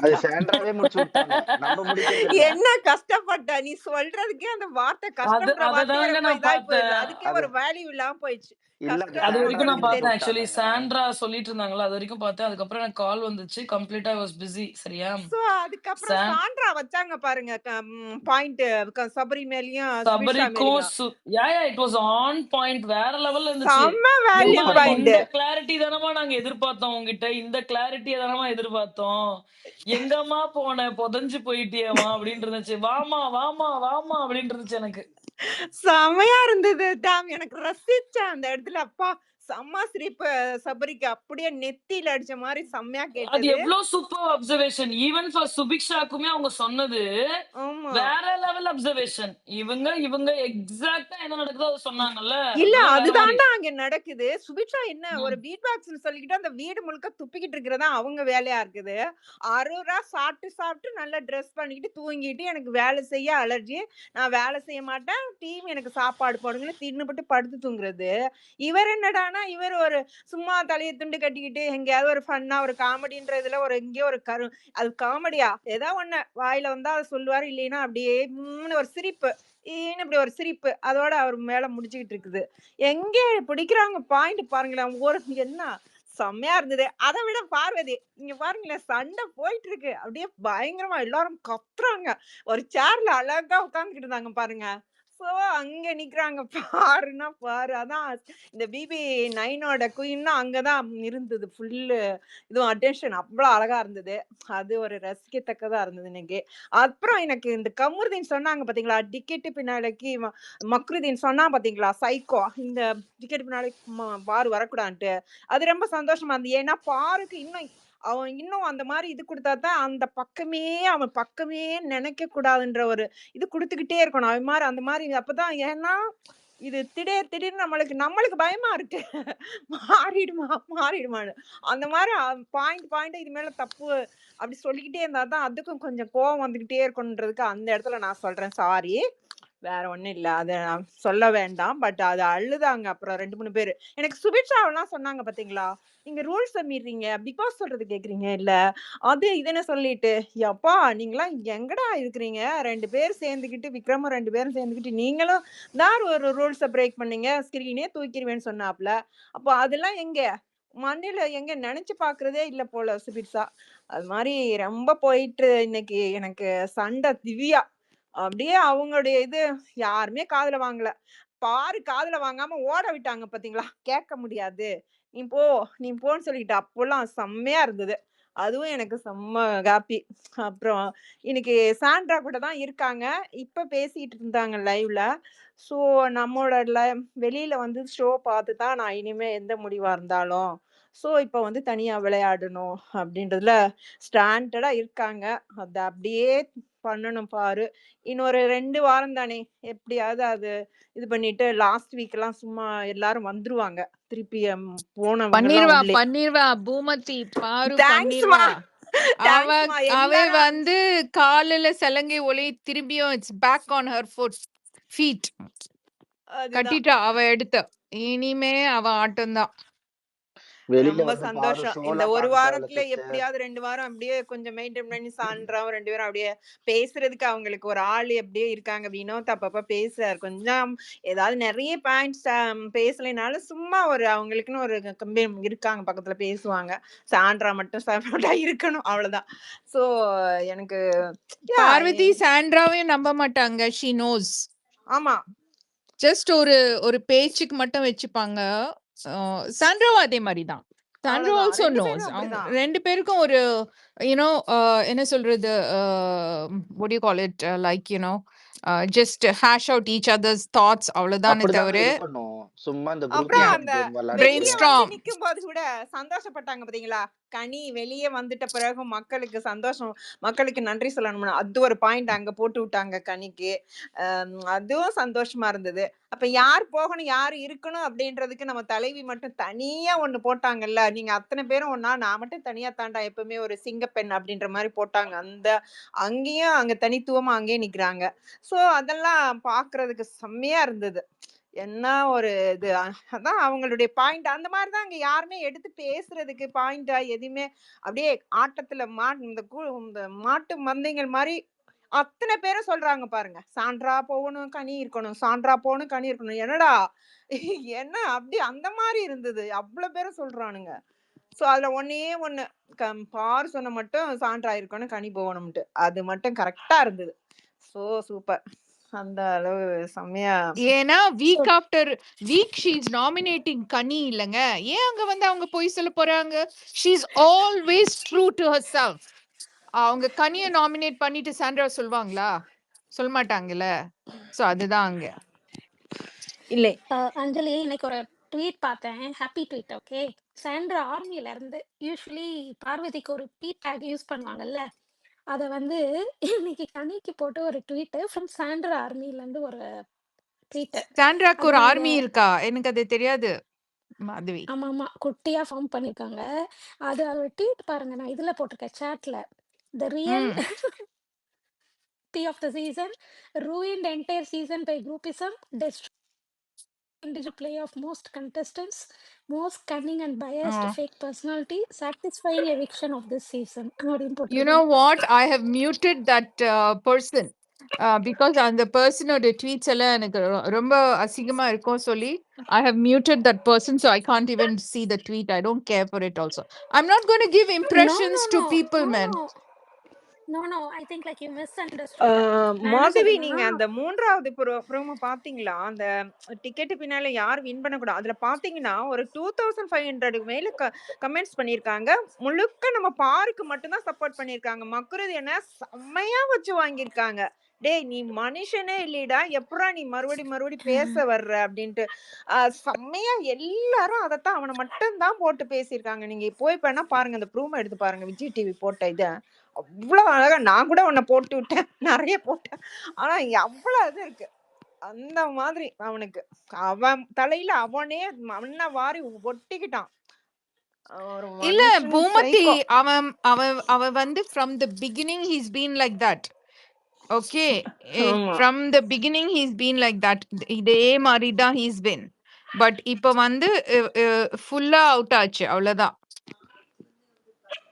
அது சாண்ட்ராவே முடிச்சு விட்டாங்க. நம்ம முடிக்கிறது இல்ல. என்ன கஷ்டப்பட்ட? நீ சொல்றதுக்கே அந்த வார்த்தை கஷ்டம்ன்ற வார்த்தை அததானங்க ரொம்ப நான் இதாயி போயிருது. பார்த்தேன். அதுக்கே அது ஒரு வேல்யூ இல்லாம போயிடுச்சு. இல்லங்க கஷ்டம் அது வரைக்கும் சாண்ட்ராவே நான் அவருக்கு முடிச்சு பார்த்தேன். தெரியும். ஆக்சுவலி விட்டாங்கங்க. சாண்ட்ரா சொல்லிட்டு இருந்தாங்கல்ல, அது வரைக்கும் பார்த்தேன். அதுக்கப்புறம் எனக்கு கால் வந்துச்சு. கம்ப்ளீட்டா ஐ வாஸ் பிஸி. சரியா? சோ அதுக்கப்புறம் சாண்ட்ரா வச்சாங்க பாருங்க பாயிண்ட் சபரி மேலயும் சுபிக்ஷா சபரிக்கும் மேலயும் இட் வாஸ் ஆன் பாயிண்ட். வேற லெவல்ல இருந்துச்சு. செம்ம வேல்யூ ஏம்மா பாயிண்ட். இந்த கிளாரிட்டி தானமா நாங்க எதிர்பார்த்தோம் உங்ககிட்ட. இந்த கிளாரிட்டியை தானமா எதிர்பார்த்தோம். எங்கம்மா போன புதஞ்சு போயிட்டியேம்மா அப்படின்னு இருந்துச்சு. வாமா வாமா வாமா அப்படின்னு இருந்துச்சு எனக்கு. செமையா இருந்தது. எனக்கு ரசிச்சேன் அந்த இடத்துல. அப்பா செம்ம சிரிப்பு. சபரிக்கு அப்படியே நெத்தியில அடிச்ச மாதிரி செம்மையா அது கேட்டது. எவ்வளவு சூப்பர் அப்சர்வேஷன். ஈவன் ஃபார் சுபிக்ஷாக்குமே அவங்க சொன்னது ஆமா. வேற லெவல் அப்சர்வேஷன். இவங்க எக்ஸாக்ட்டா என்ன நடக்குதோ அதை சொன்னாங்கல்ல. இல்ல அதெல்லாம் வேற மாதிரி. அதுதான்டா அங்க நடக்குது. சுபிக்ஷா என்ன ஒரு பீட் பாக்ஸ் சொல்லிக்கிட்டு அந்த வீடு முழுக்க துப்பிக்கிட்டு இருக்கிறதா அவங்க வேலையா இருக்குது. அரோரா சாப்பிட்டு நல்லா ட்ரெஸ் பண்ணிக்கிட்டு தூங்கிட்டு எனக்கு வேலை செய்ய அலர்ஜி. நான் வேலை செய்ய மாட்டேன். டீம் எனக்கு சாப்பாடு போடுங்கன்னு தின்னுபட்டு படுத்து தூங்குறது. இவர் என்னடானா இவர் ஒரு சும்மா தலையை துண்டு கட்டிக்கிட்டு எங்கேயாவது ஒரு ஃபன்னா ஒரு காமெடின்றதுல ஒரு எங்கேயோ ஒரு அது காமெடியா ஏதோ ஒண்ணு வாயில வந்தா அதை சொல்லுவாரு. இல்லைன்னா அப்படியே ஒரு சிரிப்பு இப்படி ஒரு சிரிப்பு அதோட அவர் மேல முடிச்சுக்கிட்டு இருக்குது. எங்க பிடிக்கிறாங்க பாயிண்ட் பாருங்களேன். என்ன செம்மையா இருந்தது. அதை விட பார்வதி இங்க பாருங்களேன் சண்டை போயிட்டு இருக்கு. அப்படியே பயங்கரமா எல்லாரும் கத்துறாங்க. ஒரு சேர்ல அழகா உட்கார்ந்துக்கிட்டு இருந்தாங்க பாருங்க. சோ அங்க நிக்கிறாங்க. பாருன்னா பாரு. அதான் இந்த பிபி 9ஓட குயின்னா அங்கதான் இருந்தது. ஃபுல்லு இதுவும் அட்டென்ஷன் அவ்வளவு அழகா இருந்தது. அது ஒரு ரசிக்கத்தக்கதா இருந்தது இன்னைக்கு. அப்புறம் எனக்கு இந்த கமருதீன் சொன்னாங்க பாத்தீங்களா, டிக்கெட்டு பின்னாலைக்கு மக்ருதீன் சொன்னா பாத்தீங்களா, சைக்கோ இந்த டிக்கெட் பின்னாடி பாரு வரக்கூடாதுன்ட்டு. அது ரொம்ப சந்தோஷமா இருந்தது. ஏன்னா பாருக்கு அவன் இன்னும் அந்த மாதிரி இது கொடுத்தாதான் அவன் பக்கமே நினைக்க கூடாதுன்ற ஒரு இது கொடுத்துக்கிட்டே இருக்கணும். அவன் மாதிரி அந்த மாதிரி அப்பதான் ஏன்னா இது திடீர்னு நம்மளுக்கு பயமா இருக்கு. மாறிடுமான்னு அந்த மாதிரி பாயிண்ட் இது மேல தப்பு அப்படி சொல்லிக்கிட்டே இருந்தாதான் அதுக்கும் கொஞ்சம் கோவம் வந்துகிட்டே இருக்கணுன்றதுக்கு அந்த இடத்துல நான் சொல்றேன் சாரி. வேற ஒண்ணும் இல்ல. அத நான் சொல்ல வேண்டாம். பட் அது அழுதாங்க. அப்புறம் 2-3 பேரு எனக்கு சுபிக்ஷாவெல்லாம் சொன்னாங்க பாத்தீங்களா, நீங்க ரூல்ஸ மீறீங்க, பிக் பாஸ் சொல்றது கேக்குறீங்க இல்ல அது இதுன்னு சொல்லிட்டு. யப்பா நீங்களாம் எங்கடா இருக்கிறீங்க? 2 பேர் சேர்ந்துக்கிட்டு விக்ரமும் 2 பேரும் சேர்ந்துக்கிட்டு நீங்களும் தான் ஒரு ரூல்ஸ பிரேக் பண்ணீங்க. ஸ்கிரீனே தூக்கிடுவேன்னு சொன்னாப்ல. அப்போ அதெல்லாம் எங்க மண்டையில எங்க நினைச்சு பாக்குறதே இல்ல போல சுபிக்ஷா. அது மாதிரி ரொம்ப போயிட்டு இன்னைக்கு எனக்கு சண்டை திவ்யா அப்படியே அவங்களுடைய இது யாருமே காதுல வாங்கல. பாரு காதுல வாங்காம ஓட விட்டாங்க பாத்தீங்களா, கேட்க முடியாது நீ போன்னு சொல்லிட்டு அப்போல்லாம் செம்மையா இருந்தது. அதுவும் எனக்கு செம்ம ஹாப்பி. அப்புறம் இன்னைக்கு சாண்ட்ரா கூட தான் இருக்காங்க. இப்ப பேசிட்டு இருந்தாங்க லைவ்ல. சோ நம்மளோட வெளியில ஷோ பார்த்து தான் நான் இனிமே எந்த முடிவா இருந்தாலும் சோ இப்ப தனியா விளையாடணும் அப்படின்றதுல ஸ்டாண்டர்டா இருக்காங்க. அத அப்படியே பண்ணணும் பாரு. இன்னொரு 2 வாரம் தானே எப்படியாவது அது இது பண்ணிட்டு லாஸ்ட் வீக் எல்லாம் சும்மா எல்லாரும் வந்துருவாங்க. திருப்பி போனவங்க பண்ணிருவா பூமதி பாரு தேங்க்ஸ்மா பண்ணிருவா. அவ காலில சலங்கை ஒளி திரும்பியும் it's back on her feet அதுதான் கட்டிட்டா அவ எடுத்து. இனிமே அவ ஆட்டம்தான். வெளியில ரொம்ப வந்து பாரு சந்தோஷம். இந்த ஷோலாம் ஒரு பார்க்க தேவையில்ல வாரத்துல சிஸ்டர். எப்படியாவது 2 வாரம் அப்படியே கொஞ்சம் மெயின்டைன் பண்ணி சான்றாவும் 2 பேரும் அப்படியே பேசுறதுக்கு அவங்களுக்கு ஒரு ஆள் எப்படியே இருக்காங்க. வினோத் அப்பப்ப பேசுறாரு. கொஞ்சம் ஏதாவது நிறைய பாயிண்ட்ஸ் பேசலைனாலும் சும்மா ஒரு அவங்களுக்குன்னு ஒரு இருக்காங்க பக்கத்துல பேசுவாங்க. சாண்ட்ரா மட்டும் சப்போர்ட்டா இருக்கணும் அவ்வளவுதான். ஸோ எனக்கு பார்வதி சாண்ட்ராவையும் நம்ப மாட்டாங்க. She knows. ஆமா. ஜஸ்ட் ஒரு பேச்சுக்கு மட்டும் வச்சுப்பாங்க. சாண்ட்ராவும் அதே மாதிரி தான். சாண்ட்ரா அவ்வளவுதான். Also 2 knows. பேரும் அவங்க அப்படிதான். 2 பேருக்கும் ஒரு யூனோ என்ன சொல்றது, what do you call it, like just hash out each other's thoughts அவ்வளவுதானே அப்படிதாங்க தவிர இருக்கணும். சும்மா இந்த குரூப் அப்புறம் yeah, அந்த கேம் விளையாடிட்டு வெளிய வந்து brainstorm. நிக்கும்போது கூட சந்தோஷப்பட்டாங்க பாத்தீங்களா? கனி வெளியே வந்துட்ட பிறகு மக்களுக்கு சந்தோஷம், மக்களுக்கு நன்றி சொல்லணும்னு அது ஒரு பாயிண்ட் அங்க போட்டு விட்டாங்க கனிக்கு. அதுவும் சந்தோஷமா இருந்தது. அப்ப யார் போகணும் யார் இருக்கணும் அப்படின்றதுக்கு நம்ம தலைவி மட்டும் தனியா ஒண்ணு போட்டாங்கல்ல. நீங்க அத்தனை பேரும் ஒண்ணா, நான் மட்டும் தனியா தாண்டா எப்பவுமே ஒரு சிங்கப்பெண் அப்படின்ற மாதிரி போட்டாங்க. அங்கேயும் அங்க தனித்துவமா அங்கேயே நிக்கிறாங்க. சோ அதெல்லாம் பாக்குறதுக்கு செம்மையா இருந்தது. என்ன ஒரு இது அதான் அவங்களுடைய பாயிண்ட். அந்த மாதிரிதான் அங்க யாருமே எடுத்து பேசுறதுக்கு பாயிண்டா எதுவுமே அப்படியே ஆட்டத்துல இந்த மாட்டு மந்தைகள் மாதிரி அத்தனை பேரும் சொல்றாங்க பாருங்க. சாண்ட்ரா போகணும் கனி இருக்கணும், சாண்ட்ரா போகணும் கனி இருக்கணும். என்னடா என்ன அப்படி அந்த மாதிரி இருந்தது. அவ்வளவு பேரும் சொல்றானுங்க. சோ அதுல ஒன்னே ஒண்ணு பார் சொன்ன மட்டும் சாண்ட்ரா இருக்கணும் கனி போகணும்ட்டு அது மட்டும் கரெக்டா இருந்தது. So super. அந்த அளவு செம்மையா. ஏன்னா week after week she is nominating கனி இல்லைங்க. ஏன் அங்க வந்து அவங்க போய் சொல்ல போறாங்க? She is always true to herself. அவங்க கனியை நாமினேட் பண்ணிட்டு சாண்ட்ரா சொல்லுவாங்களா? சொல்ல மாட்டாங்கல்ல. சோ அதுதான் அங்க. இல்லை அஞ்சலி, இன்னைக்கு ஒரு ட்வீட் பார்த்தேன். Happy tweet. ஓகே, சாண்ட்ரா ஆர்மியில இருந்து யூஸ்வலி பார்வதிக்கு ஒரு பி டேக் யூஸ் பண்ணுவாங்கல்ல, அதை வந்து இன்னைக்கு கனிக்கு போட்டு ஒரு ட்வீட் ஃப்ரம் சாண்ட்ரா ஆர்மியில இருந்து ஒரு ட்வீட். சாண்ட்ராக்கு அது ஒரு நீங்க ஆர்மி இருக்கா? எனக்கு அது தெரியாது மாதவி. ஆமா ஆமா குட்டியா ஃபார்ம் பண்ணிருக்காங்க. அது ஒரு ட்வீட் பாருங்க, நான் இதுல போட்டிருக்கேன் சாட்ல. The real tea of the season, ruined entire season by groupism, destroyed individual play of most contestants, most cunning and biased fake personality, satisfying eviction of this season. அப்படின்னு You know போட்டிருக்கேன். what? I have muted that person because அந்த பர்சனோட tweets எல்லாம் எனக்கு ரொம்ப அசிங்கமா இருக்கும் சொல்லி I have muted that person, so I can't even see the tweet. I don't care for it also. I'm not going to give impressions to people, man. No, I think like you misunderstood. நான் என்ன மாதவி நீங்க சொல்றேன்னா, அந்த 3வது promo பாத்தீங்களா? அந்த ticket பின்னால யார் வின் பண்ணக்கூடாது அதுல பாத்தீங்கன்னா ஒரு 2500 மேல கமெண்ட்ஸ் பண்ணிருக்காங்க. முழுக்க நம்ம பாருக்கு மட்டும்தான் சப்போர்ட் பண்ணிருக்காங்க. மக்குறது என்ன செம்மையா வச்சு வாங்கியிருக்காங்க. டேய் நீ மனுஷனே இல்லைடா, எப்படா நீ மறுபடி பேச வர்ற அப்படின்ட்டு செம்மையா எல்லாரும் அதைத்தான் அவனை மட்டும் தான் போட்டு பேசியிருக்காங்க. நீங்க போய் வேணா பாருங்க, அந்த ப்ரோமோ எடுத்து பாருங்க, விஜய் டிவி போட்ட இத. அவ்வளவு அழகா நான் கூட உன்னை போட்டு விட்டேன், நிறைய போட்டேன். ஆனா அவ்வளவு இது இருக்கு. அந்த மாதிரி அவனுக்கு அவன் தலையில அவனே மண்ணை வாரி ஒட்டிக்கிட்டான். ஒரு இல்ல மனுஷன் பூமதி, psycho. அவன் வந்து from the beginning he's been like that. Okay, ஆமா. from the beginning he's been like that. இதே மாதிரி தான் he's been. பட் இப்ப வந்து ஃபுல்லா அவுட் ஆச்சு, அவ்வளவுதான்.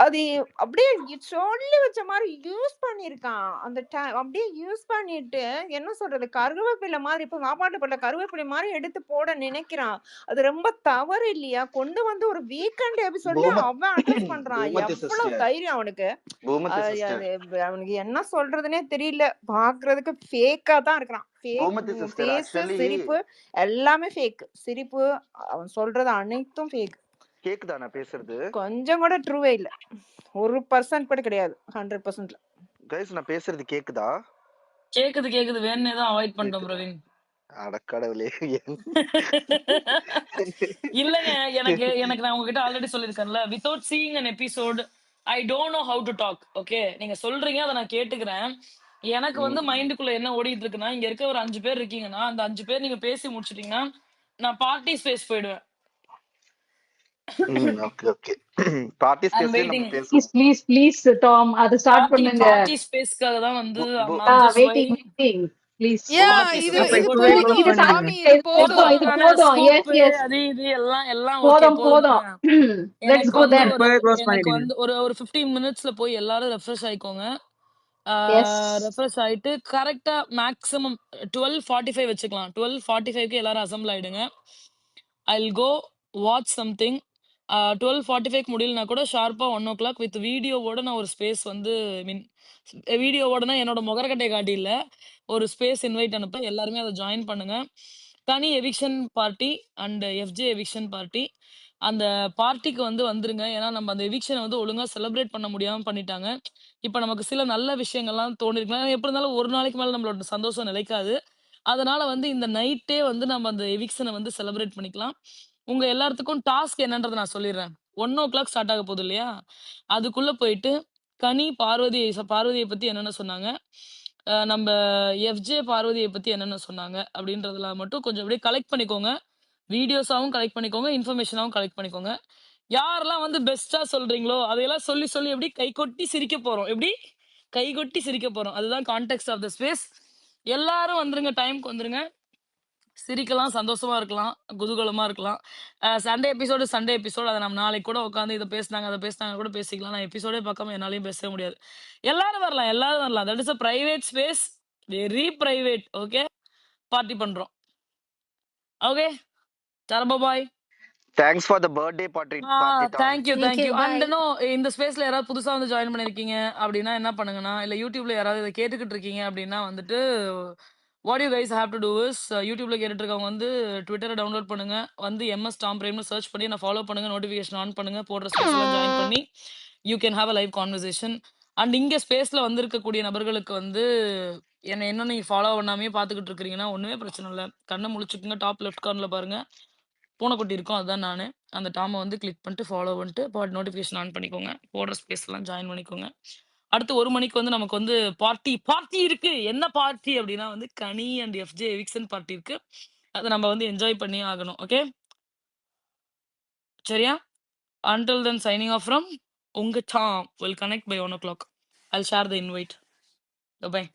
அது அப்படியே சொல்லி வச்ச மாதிரி யூஸ் பண்ணிருக்கான். அந்த அப்படியே யூஸ் பண்ணிட்டு என்ன சொல்றது, கருவேப்பிலை மாதிரி, இப்ப சாப்பாட்டு போட்ட கருவேப்பிலை மாதிரி எடுத்து போட நினைக்கிறான். அது ரொம்ப தவறு இல்லையா? கொண்டு வந்து ஒரு வீக்கெண்ட் எபிசோட்ல அவன் அட்ரஸ் பண்றான். எவ்வளவு தைரியம் அவனுக்கு. அவனுக்கு என்ன சொல்றதுன்னே தெரியல. பாக்குறதுக்கு ஃபேக்கா தான் இருக்கிறான். சிரிப்பு எல்லாமே ஃபேக். சிரிப்பு, அவன் சொல்றது அனைத்தும் ஃபேக். கேக்குதா நான் பேசுறது? கொஞ்சம் கூட ட்ரூவே இல்ல. 1% கூட கிடையாது. 100%ல. गाइस நான் பேசுறது கேக்குதா? கேக்குது வேணே தான் அவாய்ட் பண்றோம் பிரவீன். அட கடவுளே. இல்லங்க, எனக்கு நான் உங்ககிட்ட ஆல்ரெடி சொல்லிருக்கேன்ல, without seeing an episode I don't know how to talk. Okay, நீங்க சொல்றீங்க, அதை நான் கேட்டுக்கிறேன். எனக்கு வந்து மைண்டுக்குள்ள என்ன ஓடிட்டு இருக்குன்னா, இங்க இருக்க ஒரு 5 பேர் இருக்கீங்கன்னா, அந்த 5 பேர் நீங்க பேசி முடிச்சிட்டீங்கன்னா நான் பார்ட்டி ஸ்பேஸ் போயிடுவேன். ஓகே பார்ட்டி ஸ்பேஸ்ல நம்ம பேசுவோம். ப்ளீஸ் டாம், அது ஸ்டார்ட் பண்ணுங்க. பார்ட்டி ஸ்பேஸ்க்காக தான் வந்து I'm not just waiting. Please. Yeah what is இது அப்ப இது இப்பவே க்ளோஸ் போதும் இது பண்ணிடுங்க. டாமி, இது போதும். இது போதுமான போதும். எஸ் ஸ்கூப்பு எஸ் அது இது எல்லாம் எல்லாம் ஓகே போதும் போதும். போதுங்க. லெட்ஸ் எனக்கு கோ வந்து தேர். ஒரு இப்பவே க்ளோஸ் எனக்கு பண்ணிடுங்க. வந்து ஒரு 15 மினிட்ஸ்ல போய் எல்லாரும் ரெஃப்ரெஷ் ஆயிக்கோங்க. எஸ் ரெஃப்ரெஷ் ஆயிட்டு கரெக்டா மேக்ஸிமம் 12:45 வச்சுக்கலாம். 12:45க்கு எல்லாரும் அசம்பிள் ஆயிடுங்க. ஐல் கோ வாட்ச் சம்திங். 12:45க்கு முடியலனா கூட ஷார்ப்பா 1:00 வித் வீடியோவோட நான் ஒரு ஸ்பேஸ் வந்து மீன் வீடியோவோடனா என்னோட முகரக்கட்டை காட்டி இல்ல. ஒரு ஸ்பேஸ் இன்வைட் அனுப்ப எல்லாருமே அதை ஜாயின் பண்ணுங்க. தனி eviction party and FJ eviction party. அந்த பார்ட்டிக்கு வந்து வந்துருங்க. ஏன்னா நம்ம அந்த எவிக்ஷனை வந்து ஒழுங்கா செலிப்ரேட் பண்ண முடியாம பண்ணிட்டாங்க. இப்ப நமக்கு சில நல்ல விஷயங்கள்லாம் தோணிருக்கலாம். எப்படி இருந்தாலும் ஒரு நாளைக்கு மேல நம்மளோட சந்தோஷம் நிலைக்காது. அதனால வந்து இந்த நைட்டே வந்து நம்ம அந்த எவிக்ஷனை வந்து செலிப்ரேட் பண்ணிக்கலாம். உங்க எல்லாத்துக்கும் டாஸ்க் என்னன்றதை நான் சொல்லிடுறேன். 1:00 ஸ்டார்ட் ஆக போகுது இல்லையா? அதுக்குள்ள போயிட்டு கனி பார்வதியை பத்தி என்னென்ன சொன்னாங்க, நம்ம எஃப்ஜே பார்வதியை பத்தி என்னென்ன சொன்னாங்க அப்படின்றதுல மட்டும் கொஞ்சம் அப்படியே கலெக்ட் பண்ணிக்கோங்க. வீடியோஸாவும் கலெக்ட் பண்ணிக்கோங்க, இன்ஃபர்மேஷனாவும் கலெக்ட் பண்ணிக்கோங்க. யாரெல்லாம் வந்து பெஸ்டா சொல்றீங்களோ அதையெல்லாம் சொல்லி சொல்லி எப்படி கை கொட்டி சிரிக்க போறோம். எப்படி கை கொட்டி சிரிக்க போறோம். அதுதான் கான்டெக்ட் ஆஃப் த ஸ்பேஸ். எல்லாரும் வந்துருங்க, டைம்க்கு வந்துருங்க. சிரிக்கலாம், சந்தோஷமா இருக்கலாம், குதூகலமா இருக்கலாம். சண்டே எபிசோடு அதை நம்ம நாளைக்கு கூட உட்காந்து இதை பேசினாங்க அதை பேசினாங்க கூட பேசிக்கலாம். நான் எபிசோடே பார்க்காம என்னாலையும் பேசவே முடியாது. எல்லாரும் வரலாம். That is a private space, very private. Okay, party பண்றோம். ஓகே, சரபா bye. Thanks for the birthday party Tom. Thank you Thank you. Bye. And இந்த ஸ்பேஸ்ல யாராவது புதுசா வந்து ஜாயின் பண்ணிருக்கீங்க அப்படின்னா என்ன பண்ணுங்கன்னா, இல்ல யூடியூப்ல யாராவது இதை கேட்டுக்கிட்டு இருக்கீங்க அப்படின்னா வந்துட்டு what you guys have to do is, யூடியூப்ல கேட்டுட்டு இருக்கவங்க வந்து ட்விட்டரை டவுன்லோட் பண்ணுங்க, வந்து MS டாம் பிரேம்னு சர்ச் பண்ணி நான் ஃபாலோ பண்ணுங்க, நோட்டிஃபிகேஷன் ஆன் பண்ணுங்க, போடுற ஸ்பேஸ் எல்லாம் ஜாயின் பண்ணி you can have a live conversation. And இங்க ஸ்பேஸ்ல வந்திருக்கக்கூடிய நபர்களுக்கு வந்து என்ன நீங்க ஃபாலோ பண்ணாமே பார்த்துக்கிட்டு இருக்கிறீங்கன்னா ஒண்ணுமே பிரச்சனை இல்லை. கண்ணை முழிச்சுக்குங்க, டாப் லெஃப்ட் கார்னர்ல பாருங்க பூனைக்குட்டி இருக்கும், அதுதான் நான். அந்த டாமை வந்து கிளிக் பண்ணிட்டு ஃபாலோ பண்ணிட்டு நோட்டிஃபிகேஷன் ஆன் பண்ணிக்கோங்க, போடுற ஸ்பேஸ் எல்லாம் ஜாயின் பண்ணிக்கோங்க. அடுத்து 1 மணிக்கு வந்து நமக்கு வந்து பார்ட்டி இருக்கு. என்ன பார்ட்டி அப்படின்னா வந்து கனி அண்ட் எஃப்ஜே எவிக்சன் பார்ட்டி இருக்கு. அதை நம்ம வந்து என்ஜாய் பண்ணி ஆகணும். ஓகே, சரியா? Until then, signing off from உங்க Tom. Will connect by 1:00. I'll share the invite. Bye.